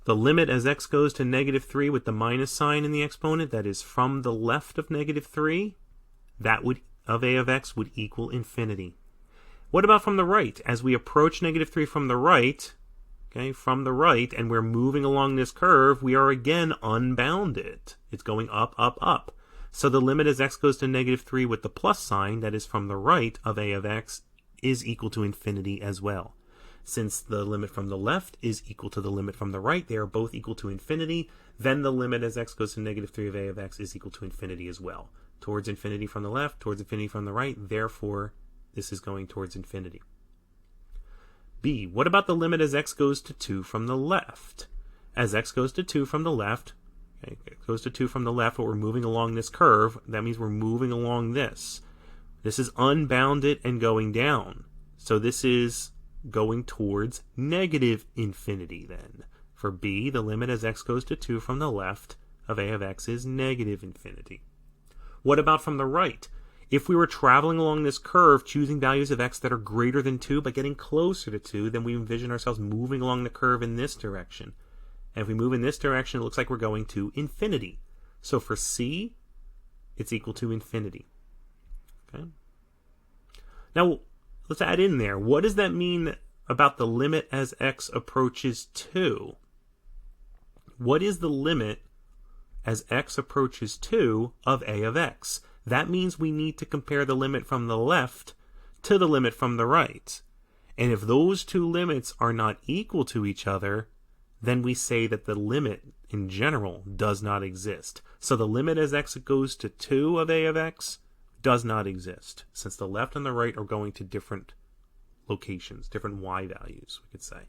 The limit as x goes to negative 3 with the minus sign in the exponent, that is from the left of negative 3, that would, of a of x, would equal infinity. What about from the right? As we approach negative 3 from the right, and we're moving along this curve, we are again unbounded. It's going up, up, up. So the limit as x goes to negative 3 with the plus sign, that is from the right of a of x, is equal to infinity as well. Since the limit from the left is equal to the limit from the right, they are both equal to infinity, then the limit as x goes to negative 3 of a of x is equal to infinity as well. Towards infinity from the left, towards infinity from the right, therefore this is going towards infinity. B, what about the limit as x goes to 2 from the left? As x goes to 2 from the left, it goes to 2 from the left, but we're moving along this curve. That means we're moving along this. This is unbounded and going down. So this is going towards negative infinity then. For B, the limit as x goes to 2 from the left of a of x is negative infinity. What about from the right? If we were traveling along this curve, choosing values of x that are greater than 2 but getting closer to 2, then we envision ourselves moving along the curve in this direction. And if we move in this direction, it looks like we're going to infinity. So for C, it's equal to infinity. Okay. Now, let's add in there. What does that mean about the limit as x approaches 2? What is the limit as x approaches 2 of a of x? That means we need to compare the limit from the left to the limit from the right. And if those two limits are not equal to each other, then we say that the limit in general does not exist. So the limit as x goes to 2 of a of x does not exist, since the left and the right are going to different locations, different y values, we could say.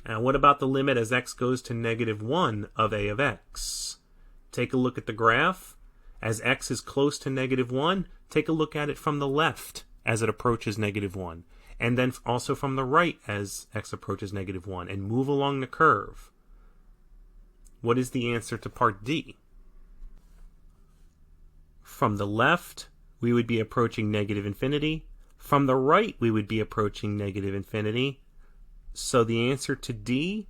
And what about the limit as x goes to negative 1 of a of x? Take a look at the graph. As x is close to negative 1, take a look at it from the left as it approaches negative 1. And then also from the right as x approaches negative 1, and move along the curve. What is the answer to part D? From the left, we would be approaching negative infinity. From the right, we would be approaching negative infinity. So the answer to D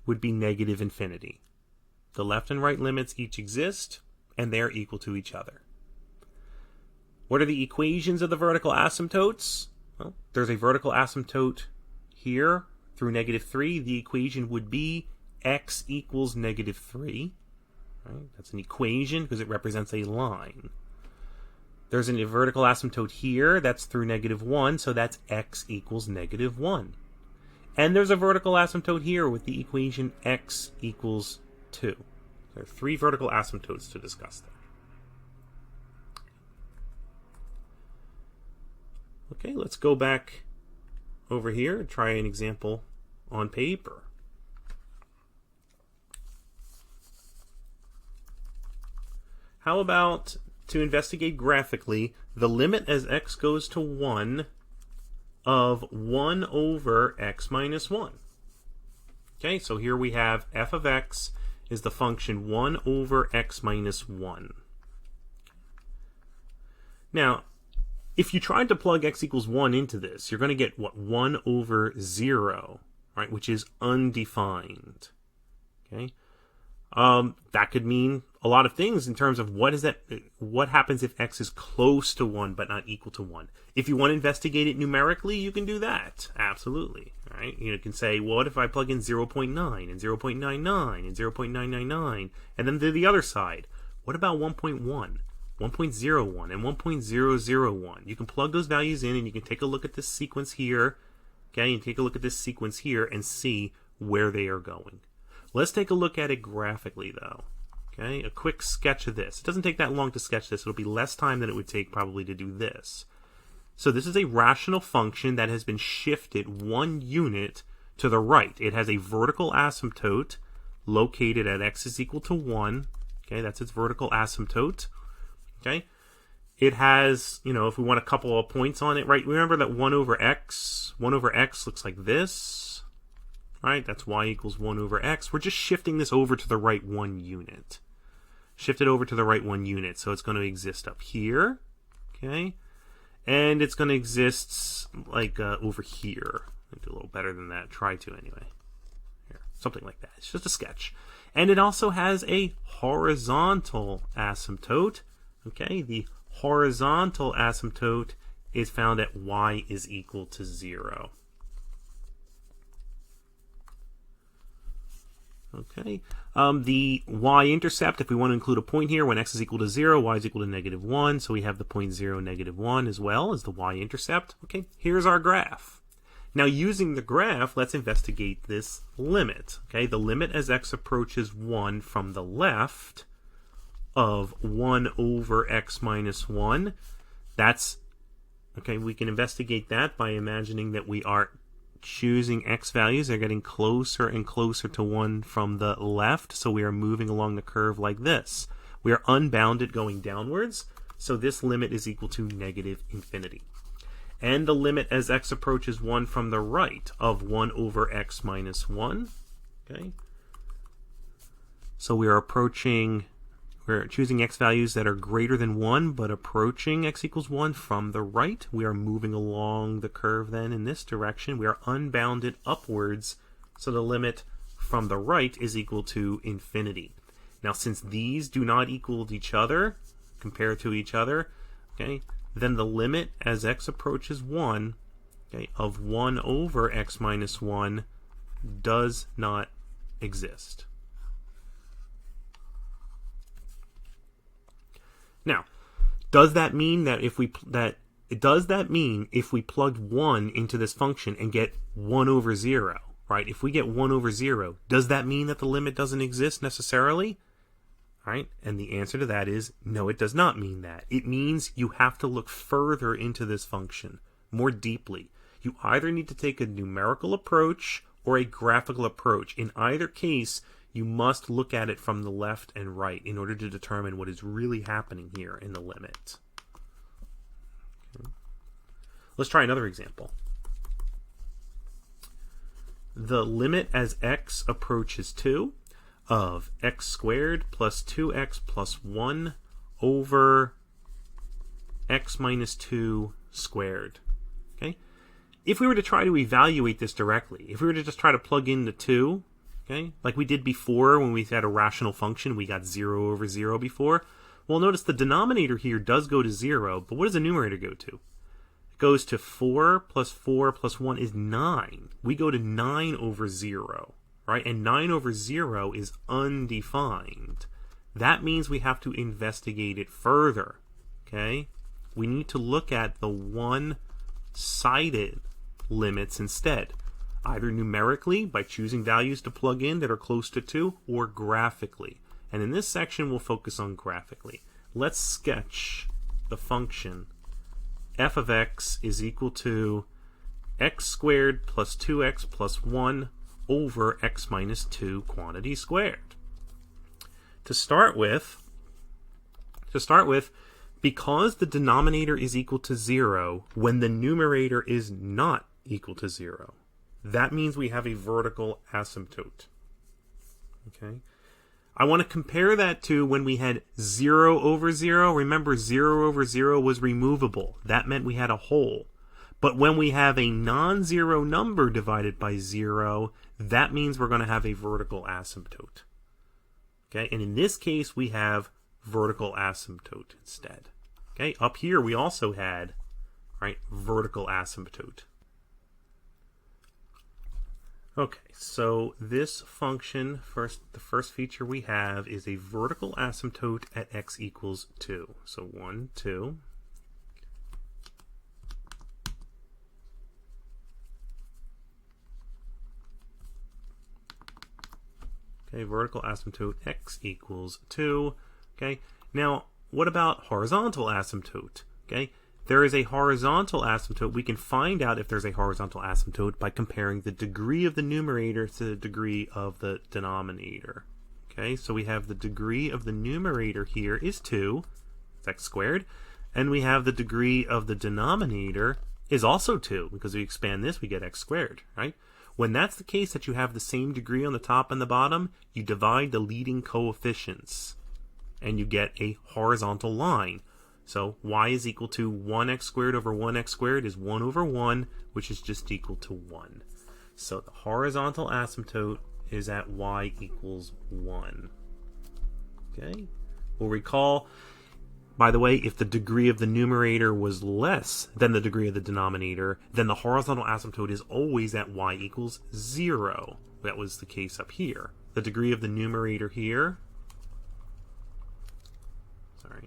would be negative infinity. The left and right limits each exist, and they are equal to each other. What are the equations of the vertical asymptotes? Well, there's a vertical asymptote here through negative 3. The equation would be x equals negative 3. Right? That's an equation because it represents a line. There's a vertical asymptote here. That's through negative 1, so that's x equals negative 1. And there's a vertical asymptote here with the equation x equals 2. There are 3 vertical asymptotes to discuss there. Okay, let's go back over here and try an example on paper. How about to investigate graphically the limit as x goes to 1 of 1 over x minus 1? Okay, so here we have f of x is the function 1 over x minus 1. Now, if you tried to plug x equals 1 into this, you're going to get, what, 1 over 0, right, which is undefined. Okay, that could mean a lot of things in terms of what happens if x is close to 1 but not equal to 1. If you want to investigate it numerically, you can do that. Absolutely. Right? You can say, well, what if I plug in 0.9 and 0.99 and 0.999, and then to the other side, what about 1.1, 1.01, and 1.001? You can plug those values in, and you can take a look at this sequence here, okay, and take a look at this sequence here and see where they are going. Let's take a look at it graphically, though. Okay, a quick sketch of this. It doesn't take that long to sketch this. It'll be less time than it would take probably to do this. So this is a rational function that has been shifted 1 unit to the right. It has a vertical asymptote located at x is equal to 1. Okay, that's its vertical asymptote. Okay, it has, if we want a couple of points on it, right? Remember that 1 over x looks like this, right? That's y equals 1 over x. We're just shifting this over to the right 1 unit. Shift it over to the right 1 unit. So it's going to exist up here, okay? And it's going to exist like over here. I'll do a little better than that. Try to anyway. Here, something like that. It's just a sketch. And it also has a horizontal asymptote. Okay, the horizontal asymptote is found at y is equal to 0. Okay, the y-intercept, if we want to include a point here, when x is equal to 0, y is equal to -1, so we have the point 0, -1 as well as the y-intercept. Okay, here's our graph. Now, using the graph, let's investigate this limit. Okay, the limit as x approaches 1 from the left of 1 over x minus 1. That's, okay, we can investigate that by imagining that we are choosing x values. They're getting closer and closer to 1 from the left, so we are moving along the curve like this. We are unbounded going downwards, so this limit is equal to -infinity. And the limit as x approaches 1 from the right of 1 over x minus 1. Okay, so we are we're choosing x values that are greater than 1, but approaching x equals 1 from the right. We are moving along the curve then in this direction. We are unbounded upwards, so the limit from the right is equal to infinity. Now, since these do not equal each other, compared to each other, okay, then the limit as x approaches 1, okay, of 1 over x minus 1 does not exist. Now, does that mean that if we plugged 1 into this function and get 1 over 0, right? If we get 1 over 0, does that mean that the limit doesn't exist necessarily? Right? And the answer to that is no, it does not mean that. It means you have to look further into this function, more deeply. You either need to take a numerical approach or a graphical approach. In either case, you must look at it from the left and right in order to determine what is really happening here in the limit. Okay. Let's try another example. The limit as x approaches 2 of x squared plus 2x plus 1 over x minus 2 squared. Okay? If we were to try to evaluate this directly, if we were to just try to plug in the 2, okay, like we did before when we had a rational function, we got 0 over 0 before. Well, notice the denominator here does go to 0, but what does the numerator go to? It goes to 4 plus 1 is 9. We go to 9 over 0, right? And 9 over 0 is undefined. That means we have to investigate it further, okay? We need to look at the one-sided limits instead, either numerically by choosing values to plug in that are close to 2, or graphically. And in this section, we'll focus on graphically. Let's sketch the function f of x is equal to x squared plus 2x plus 1 over x minus 2 quantity squared. To start with, because the denominator is equal to 0 when the numerator is not equal to 0, that means we have a vertical asymptote. Okay? I want to compare that to when we had 0 over 0. Remember, 0 over 0 was removable. That meant we had a hole. But when we have a non-zero number divided by 0, that means we're going to have a vertical asymptote. Okay? And in this case, we have vertical asymptote instead. Okay? Up here, we also had, right, vertical asymptote. Okay, so this function, the first feature we have is a vertical asymptote at x equals 2. So 1, 2. Okay, vertical asymptote x equals 2. Okay, now what about horizontal asymptote? Okay, there is a horizontal asymptote. We can find out if there's a horizontal asymptote by comparing the degree of the numerator to the degree of the denominator. Okay, so we have the degree of the numerator here is 2, it's x squared, and we have the degree of the denominator is also 2, because we expand this, we get x squared, right? When that's the case, that you have the same degree on the top and the bottom, you divide the leading coefficients, and you get a horizontal line. So y is equal to 1x squared over 1x squared is 1 over 1, which is just equal to 1. So the horizontal asymptote is at y equals 1. Okay? We'll recall, by the way, if the degree of the numerator was less than the degree of the denominator, then the horizontal asymptote is always at y equals 0. That was the case up here. The degree of the numerator here,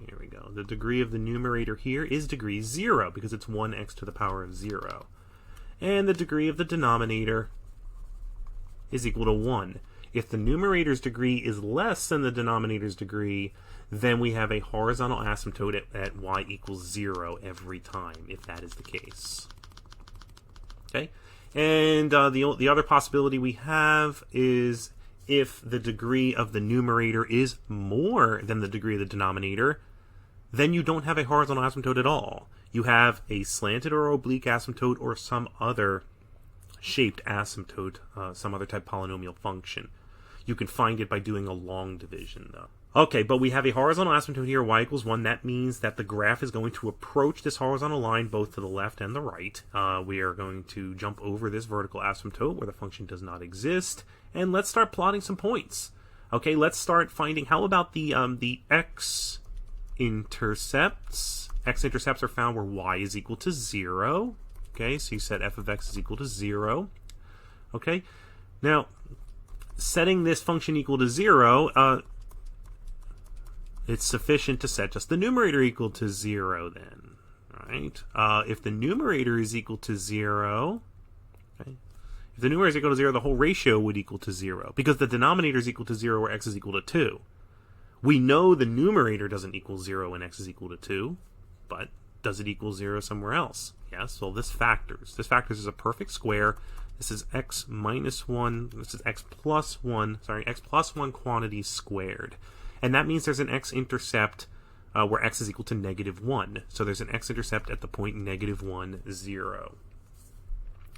here we go. The degree of the numerator here is degree 0 because it's 1x to the power of 0. And the degree of the denominator is equal to 1. If the numerator's degree is less than the denominator's degree, then we have a horizontal asymptote at y equals 0 every time, if that is the case. Okay? And the other possibility we have is if the degree of the numerator is more than the degree of the denominator, then you don't have a horizontal asymptote at all. You have a slanted or oblique asymptote or some other shaped asymptote, some other type polynomial function. You can find it by doing a long division, though. Okay, but we have a horizontal asymptote here, y equals 1. That means that the graph is going to approach this horizontal line both to the left and the right. We are going to jump over this vertical asymptote where the function does not exist, and let's start plotting some points. Okay, let's start finding, how about the x-intercepts? X-intercepts are found where y is equal to 0. Okay, so you set f of x is equal to 0. Okay, now, setting this function equal to 0, it's sufficient to set just the numerator equal to 0 then, right? If the numerator is equal to 0, okay, if the numerator is equal to 0, the whole ratio would equal to 0, because the denominator is equal to 0 where x is equal to 2. We know the numerator doesn't equal 0 when x is equal to 2, but does it equal 0 somewhere else? Yes, well this factors. This factors is a perfect square. This is x minus 1, this is x plus 1 quantities squared. And that means there's an x-intercept where x is equal to -1. So there's an x-intercept at the point -1, 0.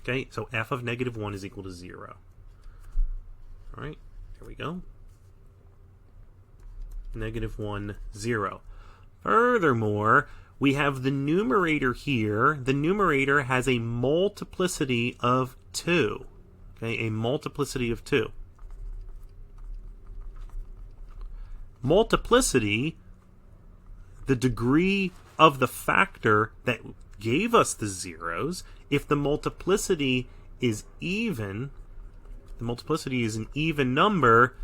Okay, so f of -1 is equal to 0. All right, there we go. -1, 0. Furthermore, we have the numerator here. The numerator has a multiplicity of 2. Okay, a multiplicity of 2. Multiplicity, the degree of the factor that gave us the zeros, if the multiplicity is even, the multiplicity is an even number,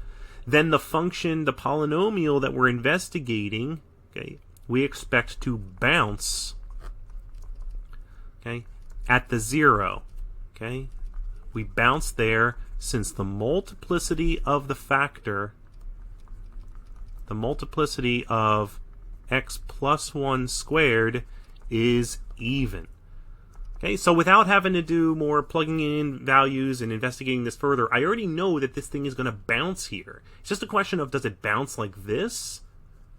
then the function, the polynomial that we're investigating, okay, we expect to bounce, okay, at the 0. Okay, we bounce there since the multiplicity of the factor, the multiplicity of x plus 1 squared is even. Okay, so without having to do more plugging in values and investigating this further, I already know that this thing is going to bounce here. It's just a question of, does it bounce like this?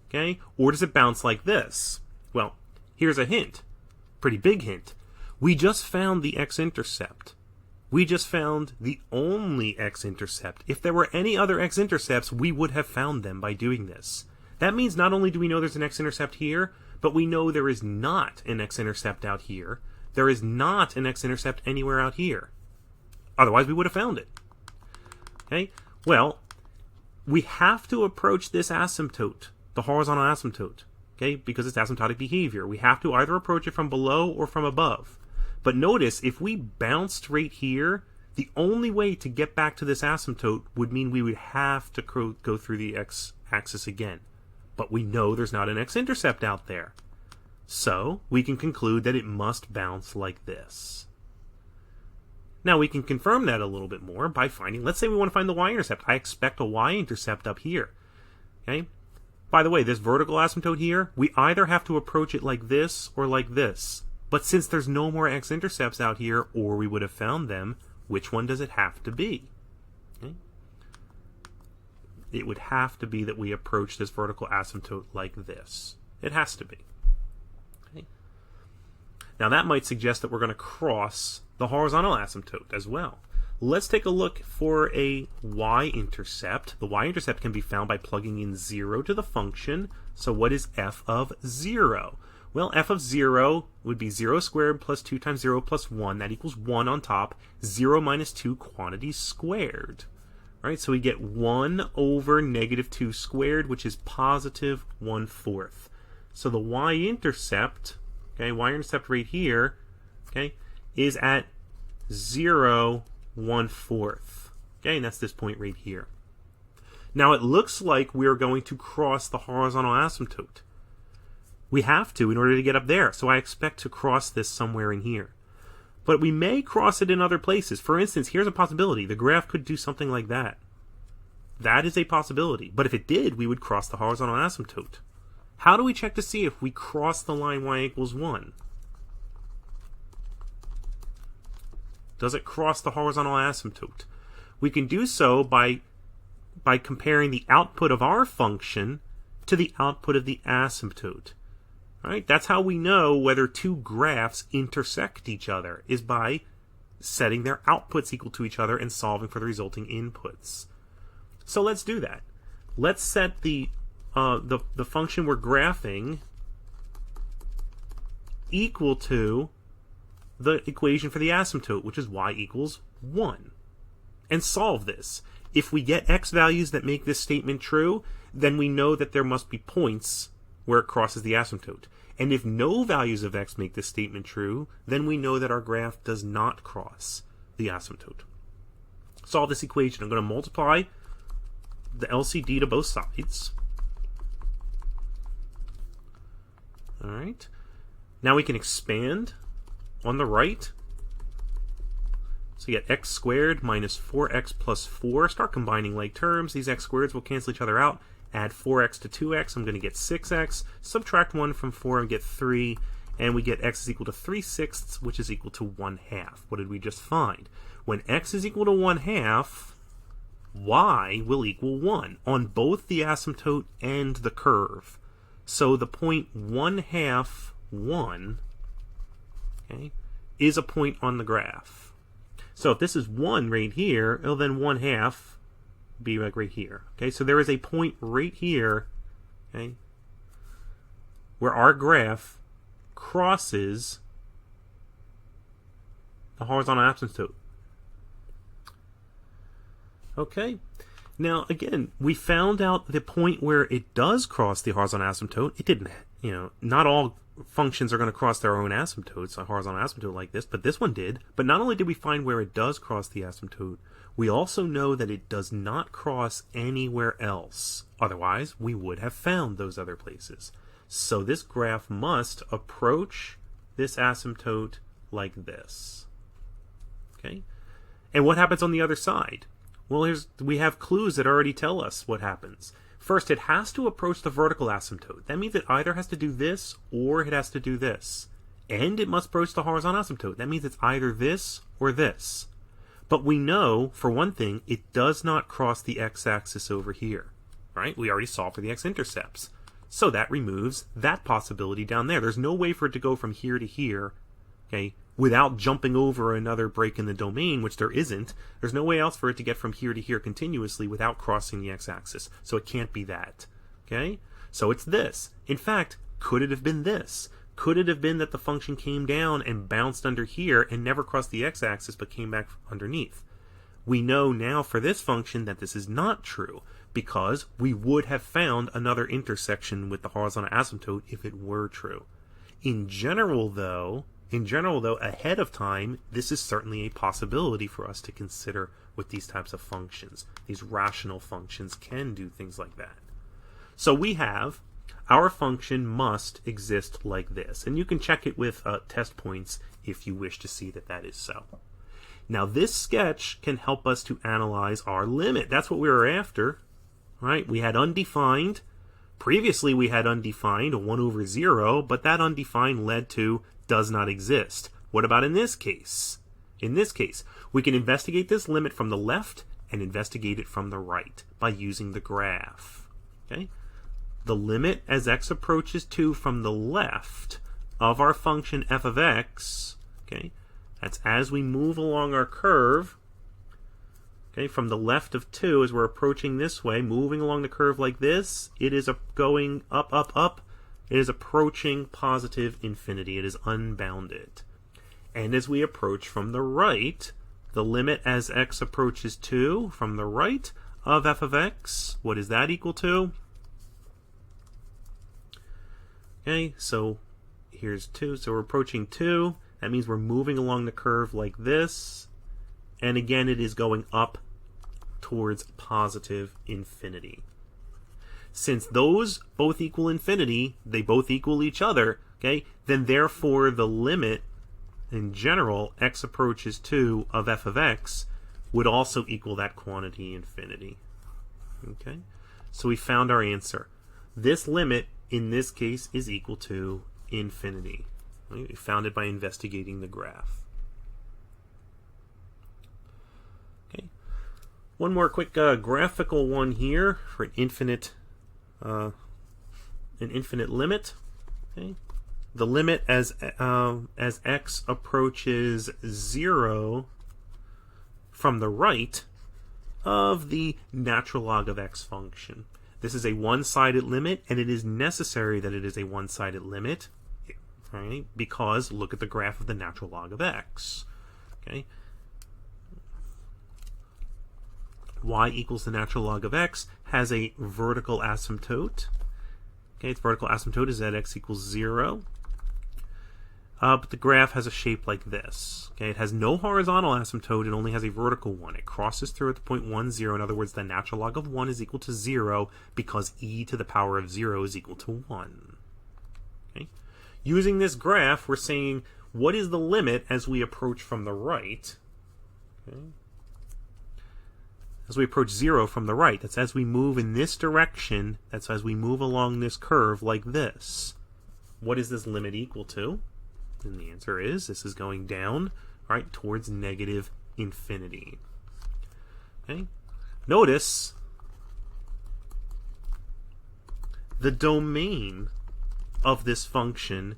Okay, or does it bounce like this? Well, here's a hint. Pretty big hint. We just found the x-intercept. We just found the only x-intercept. If there were any other x-intercepts, we would have found them by doing this. That means not only do we know there's an x-intercept here, but we know there is not an x-intercept out here. There is not an x-intercept anywhere out here. Otherwise, we would have found it. Okay? Well, we have to approach this asymptote, the horizontal asymptote, okay? Because it's asymptotic behavior. We have to either approach it from below or from above. But notice, if we bounced right here, the only way to get back to this asymptote would mean we would have to go through the x-axis again. But we know there's not an x-intercept out there. So we can conclude that it must bounce like this. Now we can confirm that a little bit more by finding, let's say we want to find the y-intercept. I expect a y-intercept up here. Okay? By the way, this vertical asymptote here, we either have to approach it like this or like this. But since there's no more x-intercepts out here, or we would have found them, which one does it have to be? Okay? It would have to be that we approach this vertical asymptote like this. It has to be. Okay? Now that might suggest that we're going to cross the horizontal asymptote as well. Let's take a look for a y-intercept. The y-intercept can be found by plugging in 0 to the function. So what is f of 0? Well, f of 0 would be 0 squared plus 2 times 0 plus 1. That equals 1 on top. 0 minus 2 quantities squared. All right, so we get 1 over negative 2 squared, which is positive 1/4. So the y-intercept, okay, y-intercept right here, okay, is at 0, 1/4. Okay, and that's this point right here. Now it looks like we're going to cross the horizontal asymptote. We have to in order to get up there, so I expect to cross this somewhere in here. But we may cross it in other places. For instance, here's a possibility. The graph could do something like that. That is a possibility. But if it did, we would cross the horizontal asymptote. How do we check to see if we cross the line y equals 1? Does it cross the horizontal asymptote? We can do so by comparing the output of our function to the output of the asymptote. All right? That's how we know whether two graphs intersect each other, is by setting their outputs equal to each other and solving for the resulting inputs. So let's do that. Let's set the function we're graphing equal to the equation for the asymptote, which is y equals 1. And solve this. If we get x values that make this statement true, then we know that there must be points where it crosses the asymptote. And if no values of x make this statement true, then we know that our graph does not cross the asymptote. Solve this equation. I'm going to multiply the LCD to both sides. All right. Now we can expand on the right. So you get x squared minus 4x plus 4. Start combining like terms. These x squareds will cancel each other out. Add 4x to 2x. I'm going to get 6x. Subtract 1 from 4 and get 3. And we get x is equal to 3/6, which is equal to 1/2. What did we just find? When x is equal to 1/2, y will equal 1 on both the asymptote and the curve. So the point 1/2, 1, okay, is a point on the graph. So if this is 1 right here, well, then 1/2 be like right here. Okay, so there is a point right here, okay, where our graph crosses the horizontal asymptote. Okay, now again, we found out the point where it does cross the horizontal asymptote. It didn't, not all functions are going to cross their own asymptotes, a horizontal asymptote like this, but this one did. But not only did we find where it does cross the asymptote, we also know that it does not cross anywhere else. Otherwise, we would have found those other places. So this graph must approach this asymptote like this. Okay? And what happens on the other side? Well, we have clues that already tell us what happens. First, it has to approach the vertical asymptote. That means it either has to do this or it has to do this. And it must approach the horizontal asymptote. That means it's either this or this. But we know, for one thing, it does not cross the x-axis over here. Right? We already solved for the x-intercepts. So that removes that possibility down there. There's no way for it to go from here to here, okay, without jumping over another break in the domain, which there isn't. There's no way else for it to get from here to here continuously without crossing the x-axis. So it can't be that. Okay? So it's this. In fact, could it have been this? Could it have been that the function came down and bounced under here and never crossed the x-axis but came back underneath? We know now for this function that this is not true, because we would have found another intersection with the horizontal asymptote if it were true. In general, though, ahead of time, this is certainly a possibility for us to consider with these types of functions. These rational functions can do things like that. So we have our function must exist like this. And you can check it with test points if you wish to see that that is so. Now this sketch can help us to analyze our limit. That's what we were after, right? We had undefined. Previously we had undefined, a 1 over 0, but that undefined led to does not exist. What about in this case? In this case, we can investigate this limit from the left and investigate it from the right by using the graph. Okay? The limit as x approaches 2 from the left of our function f of x, okay, that's as we move along our curve, okay, from the left of 2 as we're approaching this way, moving along the curve like this, it is going up, up, up. It is approaching positive infinity. It is unbounded. And as we approach from the right, the limit as x approaches 2 from the right of f of x, what is that equal to? Okay, so here's 2. So we're approaching 2. That means we're moving along the curve like this. And again, it is going up towards positive infinity. Since those both equal infinity, they both equal each other, okay, then therefore the limit in general, x approaches 2 of f of x, would also equal that quantity infinity. Okay, so we found our answer. This limit in this case is equal to infinity. We found it by investigating the graph. Okay, one more quick graphical one here for an infinite limit. Okay, the limit as x approaches 0 from the right of the natural log of x function. This is a one-sided limit, and it is necessary that it is a one-sided limit, right? Because look at the graph of the natural log of x. Okay, y equals the natural log of x has a vertical asymptote. Okay, its vertical asymptote is at x equals 0. But the graph has a shape like this. Okay, it has no horizontal asymptote, it only has a vertical one. It crosses through at the point 1, 0. In other words, the natural log of 1 is equal to 0 because e to the power of 0 is equal to 1. Okay? Using this graph, we're saying what is the limit as we approach from the right? Okay? As we approach 0 from the right. That's as we move in this direction. That's as we move along this curve like this. What is this limit equal to? And the answer is this is going down, right, towards negative infinity. Okay? Notice the domain of this function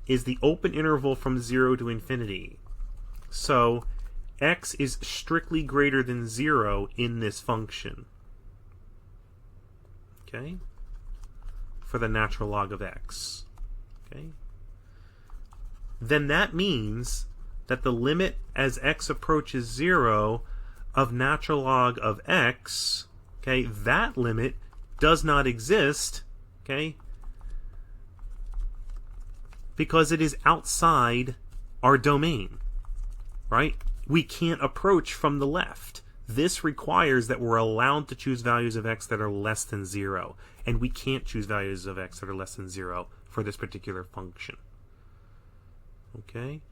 is the open interval from 0 to infinity. So x is strictly greater than 0 in this function. Okay? For the natural log of x. Okay? Then that means that the limit as x approaches 0 of natural log of x, okay, that limit does not exist, okay, because it is outside our domain, right? We can't approach from the left. This requires that we're allowed to choose values of x that are less than 0, and we can't choose values of x that are less than 0 for this particular function. Okay.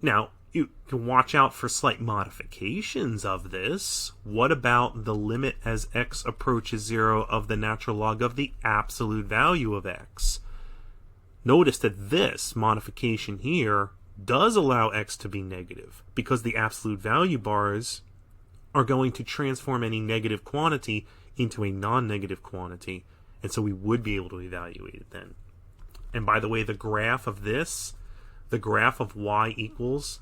Now, you can watch out for slight modifications of this. What about the limit as x approaches 0 of the natural log of the absolute value of x? Notice that this modification here does allow x to be negative because the absolute value bars are going to transform any negative quantity into a non-negative quantity, and so we would be able to evaluate it then. And by the way, the graph of this, the graph of y equals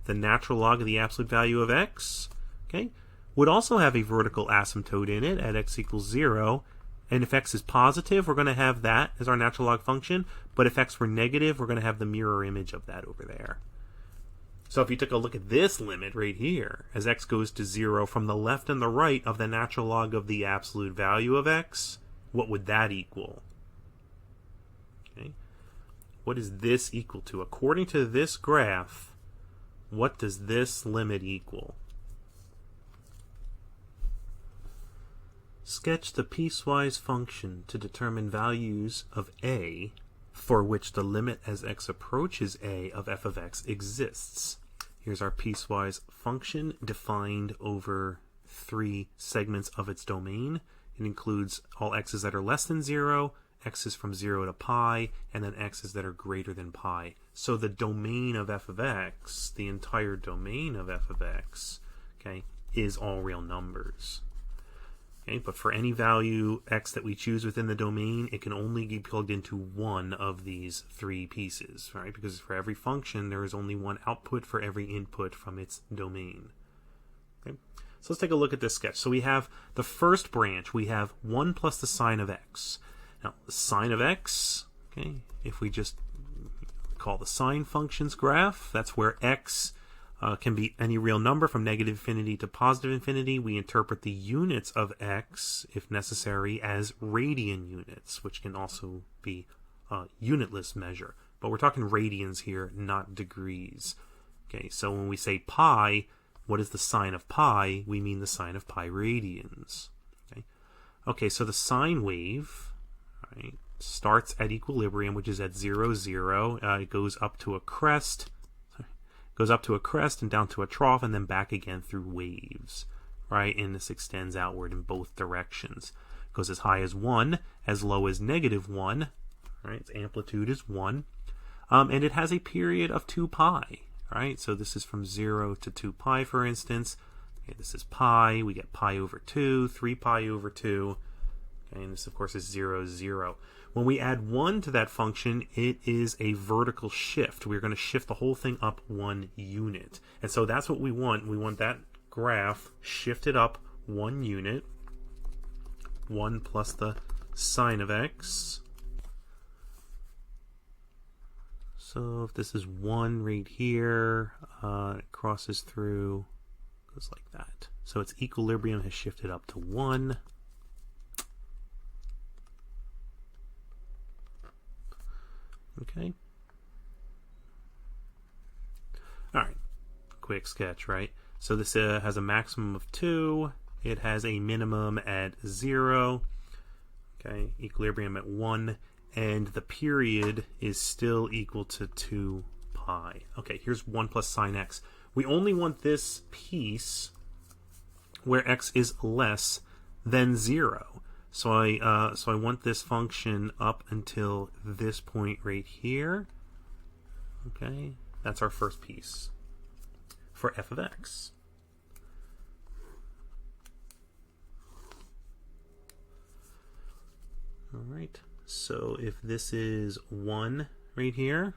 the natural log of the absolute value of x, okay, would also have a vertical asymptote in it at x equals 0. And if x is positive, we're going to have that as our natural log function. But if x were negative, we're going to have the mirror image of that over there. So if you took a look at this limit right here, as x goes to 0 from the left and the right of the natural log of the absolute value of x, what would that equal? Okay. What is this equal to? According to this graph, what does this limit equal? Sketch the piecewise function to determine values of a for which the limit as x approaches a of f of x exists. Here's our piecewise function defined over 3 segments of its domain. It includes all x's that are less than 0, x's from 0 to pi, and then x's that are greater than pi. So the domain of f of x, the entire domain of f of x, okay, is all real numbers. Okay, but for any value x that we choose within the domain, it can only be plugged into one of these 3 pieces, right? Because for every function, there is only one output for every input from its domain. Okay, so let's take a look at this sketch. So we have the first branch. We have 1 plus the sine of x. Now, the sine of x, okay, if we just call the sine function's graph, that's where x can be any real number from negative infinity to positive infinity. We interpret the units of x, if necessary, as radian units, which can also be a unitless measure. But we're talking radians here, not degrees. Okay, so when we say pi, what is the sine of pi? We mean the sine of pi radians. Okay, so the sine wave, right, starts at equilibrium, which is at 0, 0. It goes up to a crest. Goes up to a crest and down to a trough and then back again through waves, right? And this extends outward in both directions. It goes as high as 1, as low as -1, right? Its amplitude is 1. And it has a period of 2 pi, right? So this is from 0 to 2 pi, for instance. Okay, this is pi. We get pi over 2, 3 pi over 2. Okay, and this, of course, is 0, 0. When we add 1 to that function, it is a vertical shift. We're going to shift the whole thing up 1 unit. And so that's what we want. We want that graph shifted up 1 unit. 1 plus the sine of x. So if this is 1 right here, it crosses through, goes like that. So its equilibrium has shifted up to 1. Okay. All right. Quick sketch, right? So this has a maximum of 2. It has a minimum at 0. Okay. Equilibrium at 1. And the period is still equal to 2 pi. Okay, here's 1 plus sine x. We only want this piece where x is less than 0. So I want this function up until this point right here. Okay, that's our first piece for f of x. All right, so if this is 1 right here,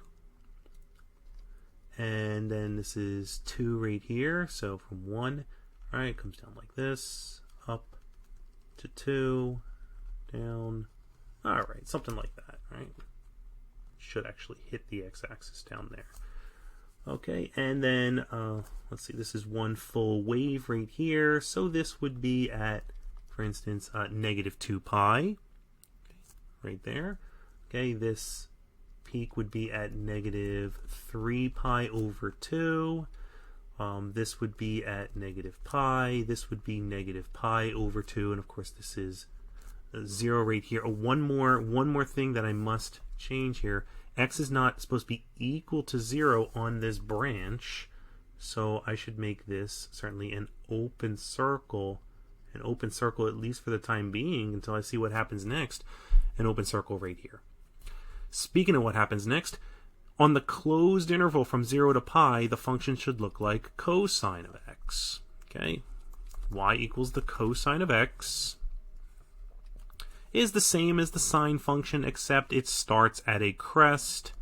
and then this is 2 right here, so from 1, all right, it comes down like this, up to 2, down, all right, something like that, right? Should actually hit the x-axis down there. Okay, and then let's see, this is 1 full wave right here, so this would be at, for instance, -2 pi, right there. Okay, this peak would be at -3 pi over 2. This would be at -pi. This would be -pi over 2, and of course this is 0 right here. One more thing that I must change here. X is not supposed to be equal to 0 on this branch, so I should make this certainly an open circle. An open circle, at least for the time being, until I see what happens next. An open circle right here. Speaking of what happens next, on the closed interval from 0 to pi, the function should look like cosine of x. Okay, y equals the cosine of x is the same as the sine function, except it starts at a crest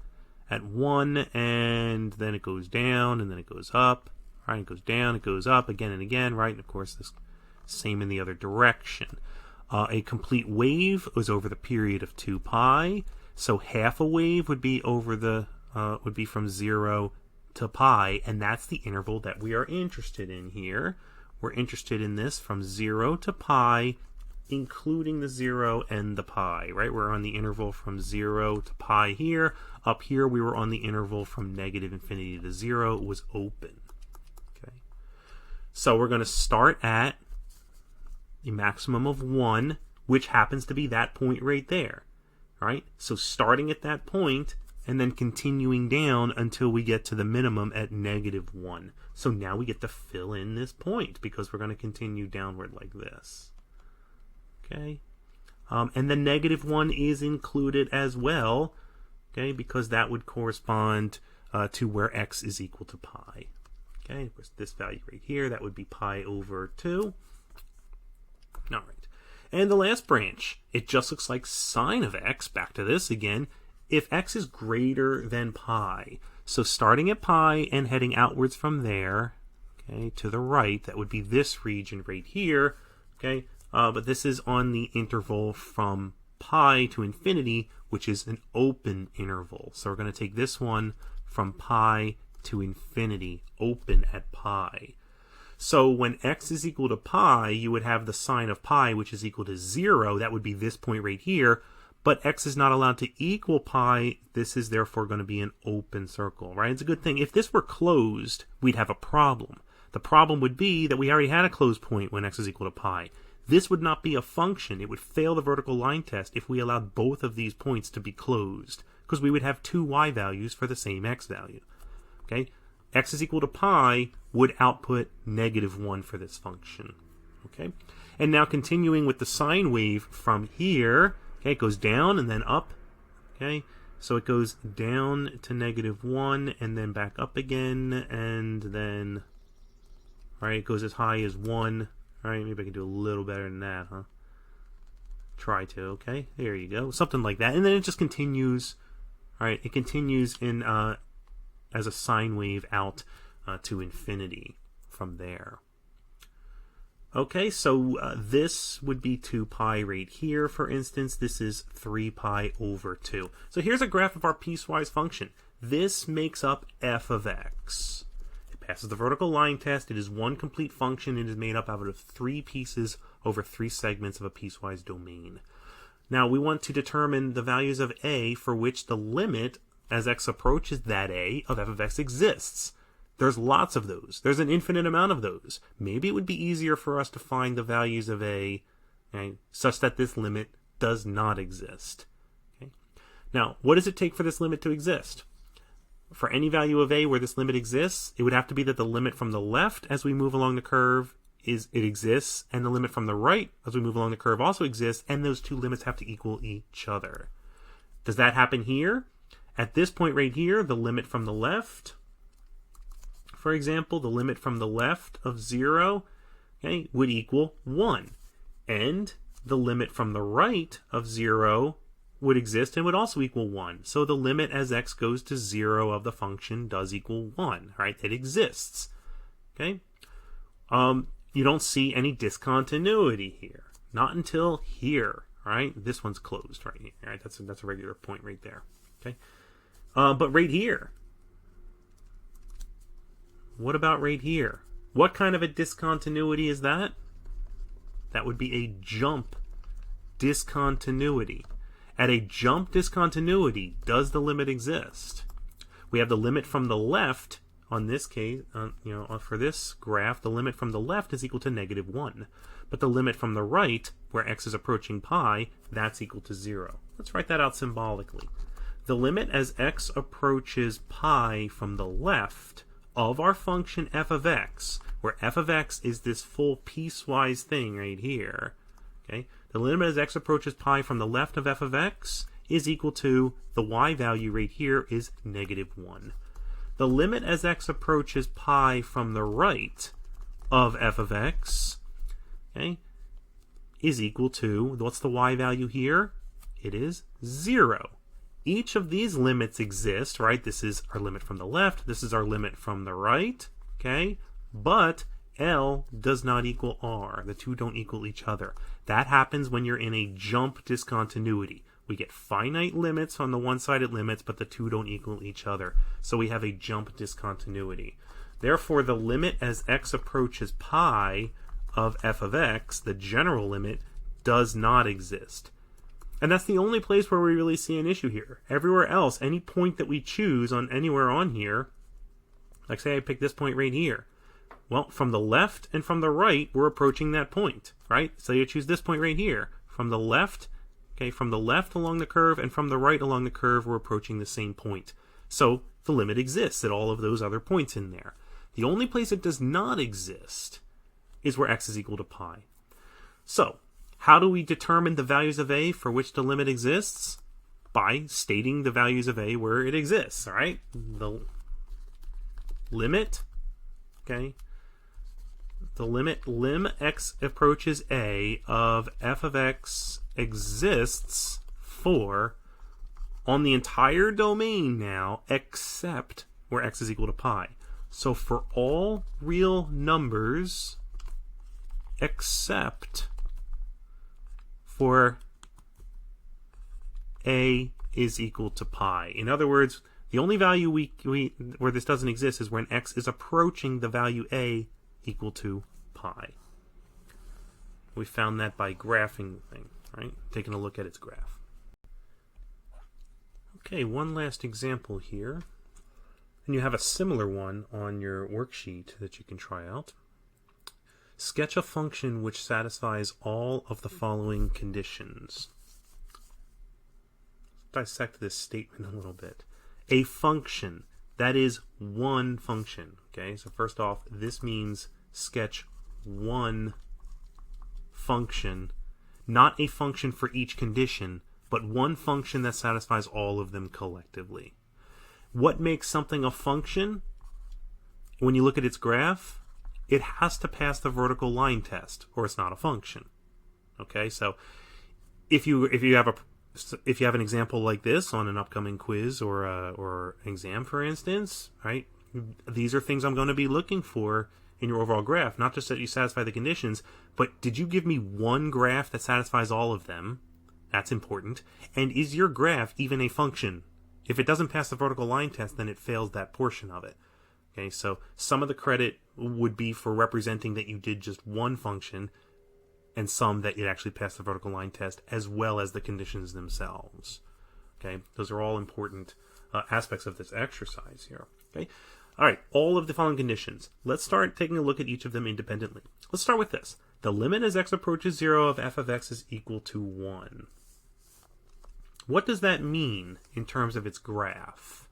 at 1, and then it goes down, and then it goes up. Right, it goes down, it goes up again and again, right? And of course, this same in the other direction. A complete wave was over the period of 2 pi. So half a wave would be over the would be from 0 to pi, and that's the interval that we are interested in here. We're interested in this from 0 to pi, including the 0 and the pi, right? We're on the interval from 0 to pi here. Up here, we were on the interval from -infinity to 0. It was open. Okay. So we're going to start at a maximum of 1, which happens to be that point right there. Right? So starting at that point, and then continuing down until we get to the minimum at -1. So now we get to fill in this point because we're going to continue downward like this. Okay, and the -1 is included as well, okay, because that would correspond to where x is equal to pi. Okay, of course, this value right here, that would be pi over 2. All right, and the last branch, it just looks like sine of x, back to this again, if x is greater than pi. So starting at pi and heading outwards from there, okay, to the right, that would be this region right here, okay, but this is on the interval from pi to infinity, which is an open interval. So we're going to take this one from pi to infinity, open at pi. So when x is equal to pi, you would have the sine of pi, which is equal to 0. That would be this point right here. But x is not allowed to equal pi. This is therefore going to be an open circle, right? It's a good thing. If this were closed, we'd have a problem. The problem would be that we already had a closed point when x is equal to pi. This would not be a function. It would fail the vertical line test if we allowed both of these points to be closed, because we would have two y values for the same x value. Okay, x is equal to pi would output -1 for this function. Okay, and now continuing with the sine wave from here, okay, it goes down and then up. Okay, so it goes down to -1 and then back up again, and then, all right, it goes as high as 1. All right, maybe I can do a little better than that, huh? Try to, okay? There you go. Something like that. And then it just continues, all right, it continues in as a sine wave out to infinity from there. Okay, so this would be 2 pi right here, for instance. This is 3 pi over 2. So here's a graph of our piecewise function. This makes up f of x. Passes the vertical line test. It is one complete function. It is made up out of 3 pieces over 3 segments of a piecewise domain. Now we want to determine the values of a for which the limit as x approaches that a of f of x exists. There's lots of those. There's an infinite amount of those. Maybe it would be easier for us to find the values of a, okay, such that this limit does not exist. Okay? Now, what does it take for this limit to exist? For any value of a where this limit exists, it would have to be that the limit from the left as we move along the curve exists, and the limit from the right as we move along the curve also exists, and those two limits have to equal each other. Does that happen here? At this point right here, the limit from the left, for example, the limit from the left of 0, okay, would equal 1. And the limit from the right of 0 would exist and would also equal 1. So the limit as x goes to 0 of the function does equal 1, right? It exists. Okay? You don't see any discontinuity here. Not until here, right? This one's closed right here, right? That's a regular point right there. Okay? But right here, what about right here? What kind of a discontinuity is that? That would be a jump discontinuity. At a jump discontinuity, does the limit exist? We have the limit from the left, on this case, for this graph, the limit from the left is equal to -1. But the limit from the right, where x is approaching pi, that's equal to 0. Let's write that out symbolically. The limit as x approaches pi from the left of our function f of x, where f of x is this full piecewise thing right here, okay? The limit as x approaches pi from the left of f of x is equal to, the y value right here is -1. The limit as x approaches pi from the right of f of x, okay, is equal to, what's the y value here? It is 0. Each of these limits exist, right? This is our limit from the left. This is our limit from the right, okay? But L does not equal R. The two don't equal each other. That happens when you're in a jump discontinuity. We get finite limits on the one-sided limits, but the two don't equal each other. So we have a jump discontinuity. Therefore, the limit as x approaches pi of f of x, the general limit, does not exist. And that's the only place where we really see an issue here. Everywhere else, any point that we choose on anywhere on here, like say I pick this point right here, well, from the left and from the right, we're approaching that point, right? So you choose this point right here. From the left, Okay, from the left along the curve and from the right along the curve, we're approaching the same point. So the limit exists at all of those other points in there. The only place it does not exist is where x is equal to pi. So how do we determine the values of a for which the limit exists? By stating the values of a where it exists, all right? The limit, okay? The limit lim x approaches a of f of x exists for on the entire domain now except where x is equal to pi. So for all real numbers except for a is equal to pi. In other words, the only value where this doesn't exist is when x is approaching the value a equal to pi. We found that by graphing the thing, right? Taking a look at its graph. Okay, one last example here. And you have a similar one on your worksheet that you can try out. Sketch a function which satisfies all of the following conditions. Dissect this statement a little bit. A function, that is one function. Okay, so first off, this means sketch one function, not a function for each condition, but one function that satisfies all of them collectively. What makes something a function? When you look at its graph, it has to pass the vertical line test, or it's not a function. Okay, so if you have an example like this on an upcoming quiz or exam, for instance, right? These are things I'm going to be looking for in your overall graph, not just that you satisfy the conditions, but did you give me one graph that satisfies all of them? That's important. And is your graph even a function? If it doesn't pass the vertical line test, then it fails that portion of it. Okay, so some of the credit would be for representing that you did just one function, and some that it actually passed the vertical line test, as well as the conditions themselves. Okay, those are all important aspects of this exercise here. Okay, all right, all of the following conditions. Let's start taking a look at each of them independently. Let's start with this. The limit as x approaches 0 of f of x is equal to 1. What does that mean in terms of its graph?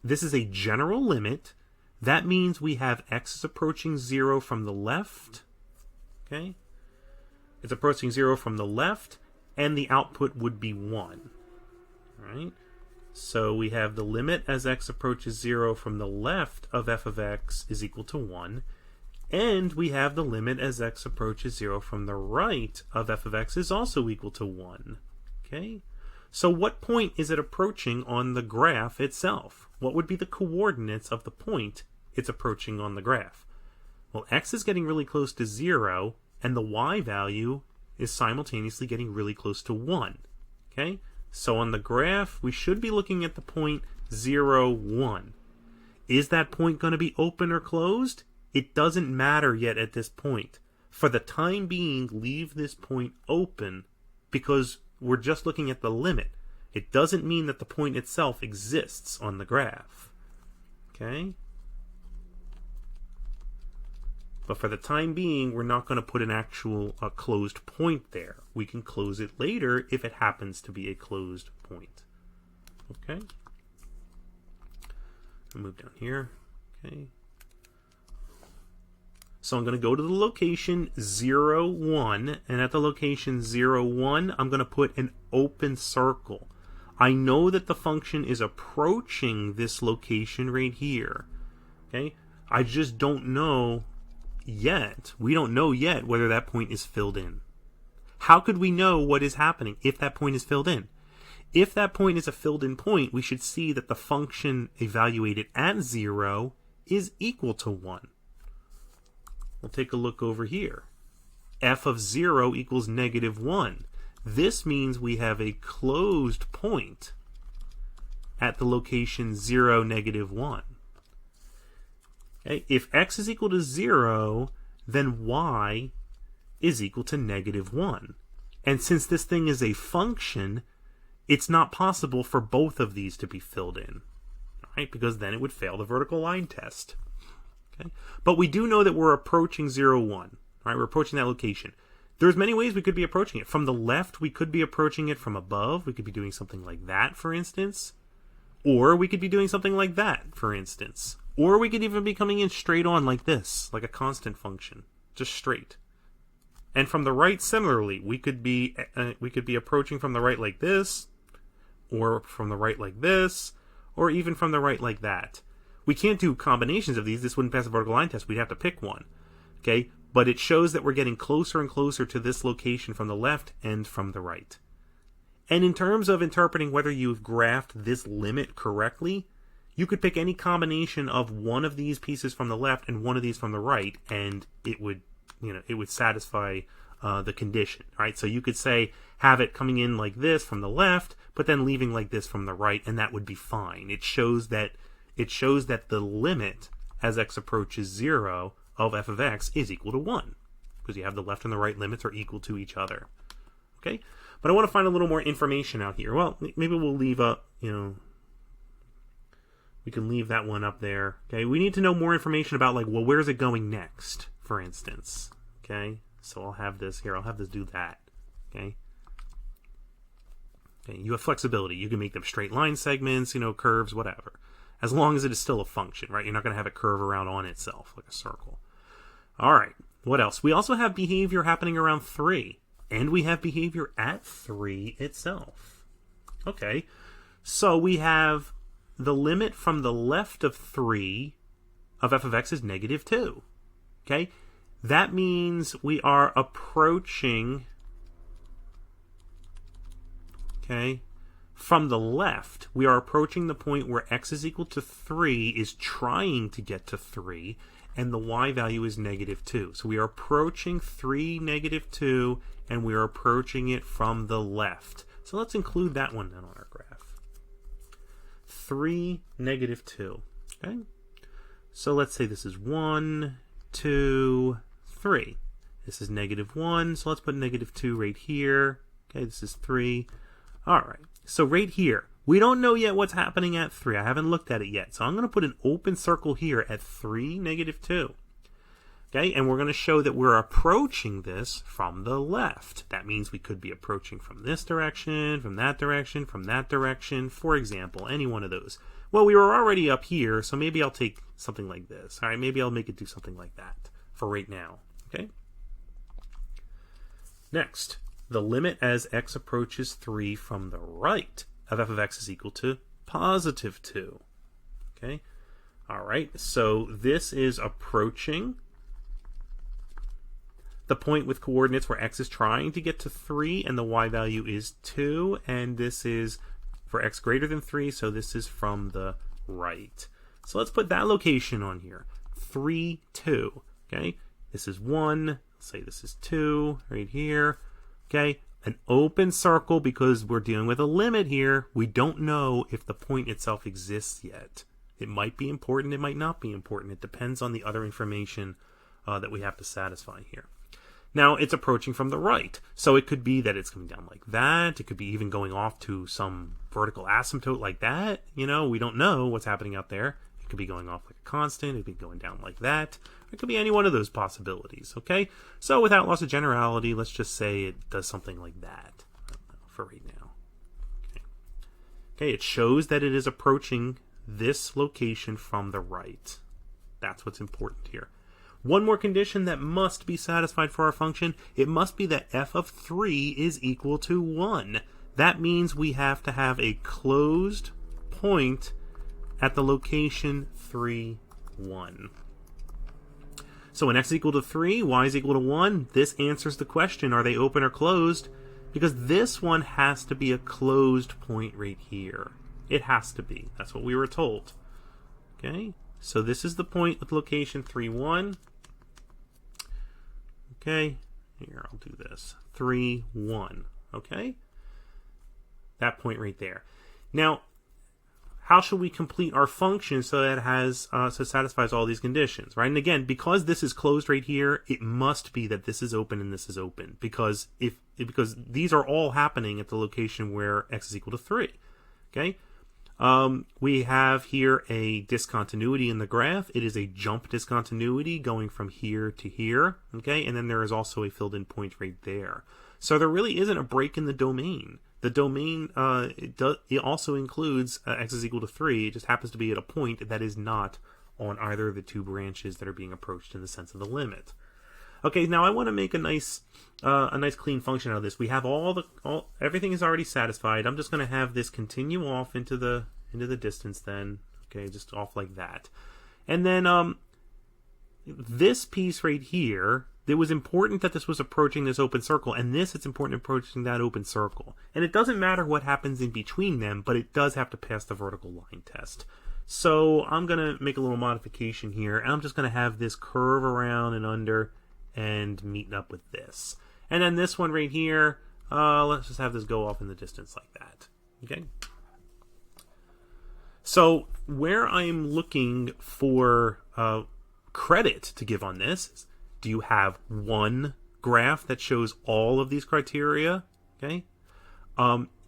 This is a general limit. That means we have x is approaching 0 from the left. Okay? It's approaching 0 from the left, and the output would be 1. Right? So we have the limit as x approaches 0 from the left of f of x is equal to 1, and we have the limit as x approaches 0 from the right of f of x is also equal to 1. Okay? So what point is it approaching on the graph itself? What would be the coordinates of the point it's approaching on the graph? Well, x is getting really close to 0, and the y value is simultaneously getting really close to 1. Okay? So on the graph, we should be looking at the point 0, 1. Is that point going to be open or closed? It doesn't matter yet at this point. For the time being, leave this point open because we're just looking at the limit. It doesn't mean that the point itself exists on the graph. Okay? But for the time being, we're not going to put an actual closed point there. We can close it later if it happens to be a closed point. Okay? I'll move down here. Okay. So I'm going to go to the location 0, 1, and at the location 0, 1, I'm going to put an open circle. I know that the function is approaching this location right here. Okay? I just don't know yet. We don't know yet whether that point is filled in. How could we know what is happening if that point is filled in? If that point is a filled in point, we should see that the function evaluated at 0 is equal to 1. We'll take a look over here. F of 0 equals negative 1. This means we have a closed point at the location 0, negative 1. Okay? If x is equal to 0, then y is equal to negative 1. And since this thing is a function, it's not possible for both of these to be filled in, right? Because then it would fail the vertical line test. Okay? But we do know that we're approaching 0, 1. Right? We're approaching that location. There's many ways we could be approaching it. From the left, we could be approaching it from above. We could be doing something like that, for instance. Or we could be doing something like that, for instance. Or we could even be coming in straight on like this, like a constant function, just straight. And from the right, similarly, we could be approaching from the right like this, or from the right like this, or even from the right like that. We can't do combinations of these. This wouldn't pass the vertical line test. We'd have to pick one. Okay? But it shows that we're getting closer and closer to this location from the left and from the right. And in terms of interpreting whether you've graphed this limit correctly, you could pick any combination of one of these pieces from the left and one of these from the right, and it would satisfy the condition, right? So you could say, have it coming in like this from the left, but then leaving like this from the right, and that would be fine. It shows that the limit as x approaches 0 of f of x is equal to 1, because you have the left and the right limits are equal to each other. Okay? But I want to find a little more information out here. Well, maybe we'll leave we can leave that one up there. Okay? We need to know more information about, like, well, where's it going next, for instance. Okay? So I'll have this here. I'll have this do that. Okay? Okay, you have flexibility. You can make them straight line segments, curves, whatever. As long as it is still a function, right? You're not going to have it curve around on itself like a circle. All right, what else? We also have behavior happening around 3, and we have behavior at 3 itself. Okay, so we have the limit from the left of 3 of f of x is -2. Okay, that means we are approaching, okay, from the left, we are approaching the point where x is equal to 3 is trying to get to 3, and the y value is -2. So we are approaching 3, -2, and we are approaching it from the left. So let's include that one then on our graph. 3, -2. Okay? So let's say this is 1, 2, 3. This is -1, so let's put -2 right here. Okay, this is 3. All right. So right here, we don't know yet what's happening at 3. I haven't looked at it yet. So I'm going to put an open circle here at 3, -2. Okay, and we're going to show that we're approaching this from the left. That means we could be approaching from this direction, from that direction, from that direction. For example, any one of those. Well, we were already up here, so maybe I'll take something like this. All right, maybe I'll make it do something like that for right now. Okay. Next. The limit as x approaches 3 from the right of f of x is equal to +2. Okay? All right, so this is approaching the point with coordinates where x is trying to get to 3 and the y value is 2, and this is for x greater than 3, so this is from the right. So let's put that location on here. 3, 2. Okay? This is 1. Let's say this is 2 right here. Okay, an open circle because we're dealing with a limit here. We don't know if the point itself exists yet. It might be important, it might not be important. It depends on the other information that we have to satisfy here. Now, it's approaching from the right. So it could be that it's coming down like that. It could be even going off to some vertical asymptote like that. We don't know what's happening out there. It could be going off like a constant. It could be going down like that. It could be any one of those possibilities, okay? So without loss of generality, let's just say it does something like that for right now. Okay, it shows that it is approaching this location from the right. That's what's important here. One more condition that must be satisfied for our function, it must be that f of 3 is equal to 1. That means we have to have a closed point at the location 3, 1. So when x is equal to 3, y is equal to 1, this answers the question, are they open or closed? Because this one has to be a closed point right here. It has to be. That's what we were told. Okay, so this is the point with location 3, 1. Okay, here, I'll do this. 3, 1. Okay? That point right there. Now, how should we complete our function so that it has so it satisfies all these conditions, right? And again, because this is closed right here, it must be that this is open and this is open, because because these are all happening at the location where x is equal to 3. Okay, We have here a discontinuity in the graph. It is a jump discontinuity going from here to here, okay? And then there is also a filled-in point right there. So there really isn't a break in the domain. The domain, it also includes x is equal to 3. It just happens to be at a point that is not on either of the two branches that are being approached in the sense of the limit. Okay, now I want to make a nice clean function out of this. We have everything is already satisfied. I'm just going to have this continue off into the distance then. Okay, just off like that. And then this piece right here, it was important that this was approaching this open circle, and it's important approaching that open circle. And it doesn't matter what happens in between them, but it does have to pass the vertical line test. So I'm going to make a little modification here, and I'm just going to have this curve around and under and meeting up with this. And then this one right here, let's just have this go off in the distance like that. Okay. So where I'm looking for credit to give on this, do you have one graph that shows all of these criteria? Okay.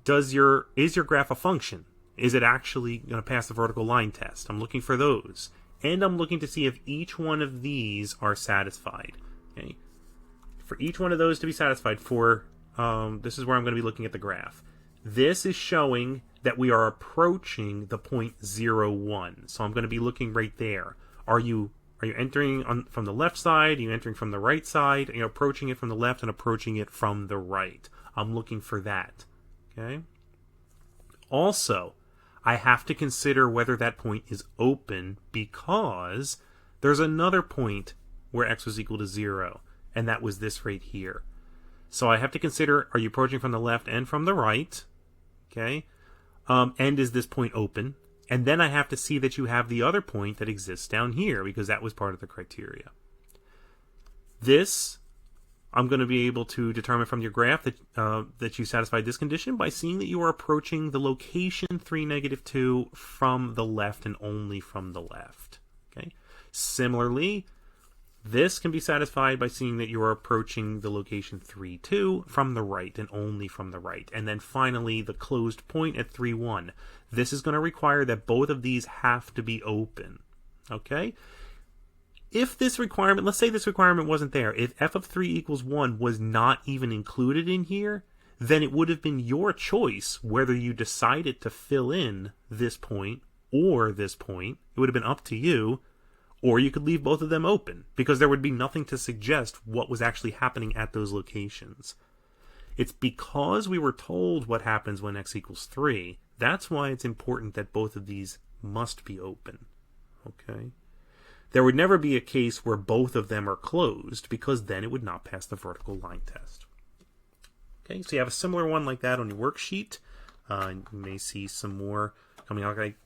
Is your graph a function? Is it actually going to pass the vertical line test? I'm looking for those. And I'm looking to see if each one of these are satisfied. Okay. For each one of those to be satisfied, this is where I'm going to be looking at the graph. This is showing that we are approaching the point 0,1. So I'm going to be looking right there. Are you entering from the left side? Are you entering from the right side? Are you approaching it from the left and approaching it from the right? I'm looking for that. Okay. Also, I have to consider whether that point is open because there's another point where x was equal to 0, and that was this right here. So I have to consider, are you approaching from the left and from the right? Okay. And is this point open? And then I have to see that you have the other point that exists down here because that was part of the criteria. This, I'm going to be able to determine from your graph that you satisfied this condition by seeing that you are approaching the location 3, -2 from the left and only from the left. Okay. Similarly, this can be satisfied by seeing that you are approaching the location 3, 2 from the right and only from the right. And then finally, the closed point at 3, 1. This is going to require that both of these have to be open. Okay? If this requirement, let's say this requirement wasn't there, if f of 3 equals 1 was not even included in here, then it would have been your choice whether you decided to fill in this point or this point. It would have been up to you. Or you could leave both of them open, because there would be nothing to suggest what was actually happening at those locations. It's because we were told what happens when x equals 3. That's why it's important that both of these must be open. Okay? There would never be a case where both of them are closed, because then it would not pass the vertical line test. Okay, so you have a similar one like that on your worksheet. You may see some more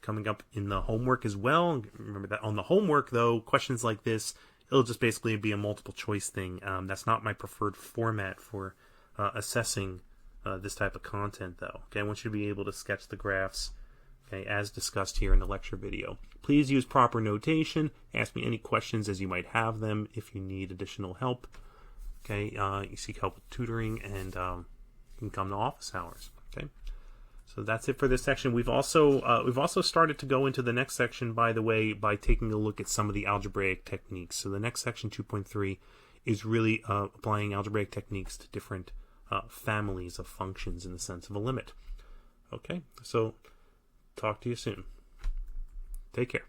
coming up in the homework as well. Remember that on the homework, though, questions like this, it'll just basically be a multiple choice thing. That's not my preferred format for assessing this type of content, though. Okay, I want you to be able to sketch the graphs, okay, as discussed here in the lecture video. Please use proper notation. Ask me any questions as you might have them if you need additional help. Okay, you seek help with tutoring, and you can come to office hours. Okay. So that's it for this section. We've also started to go into the next section, by the way, by taking a look at some of the algebraic techniques. So the next section, 2.3, is really applying algebraic techniques to different families of functions in the sense of a limit. Okay, so talk to you soon. Take care.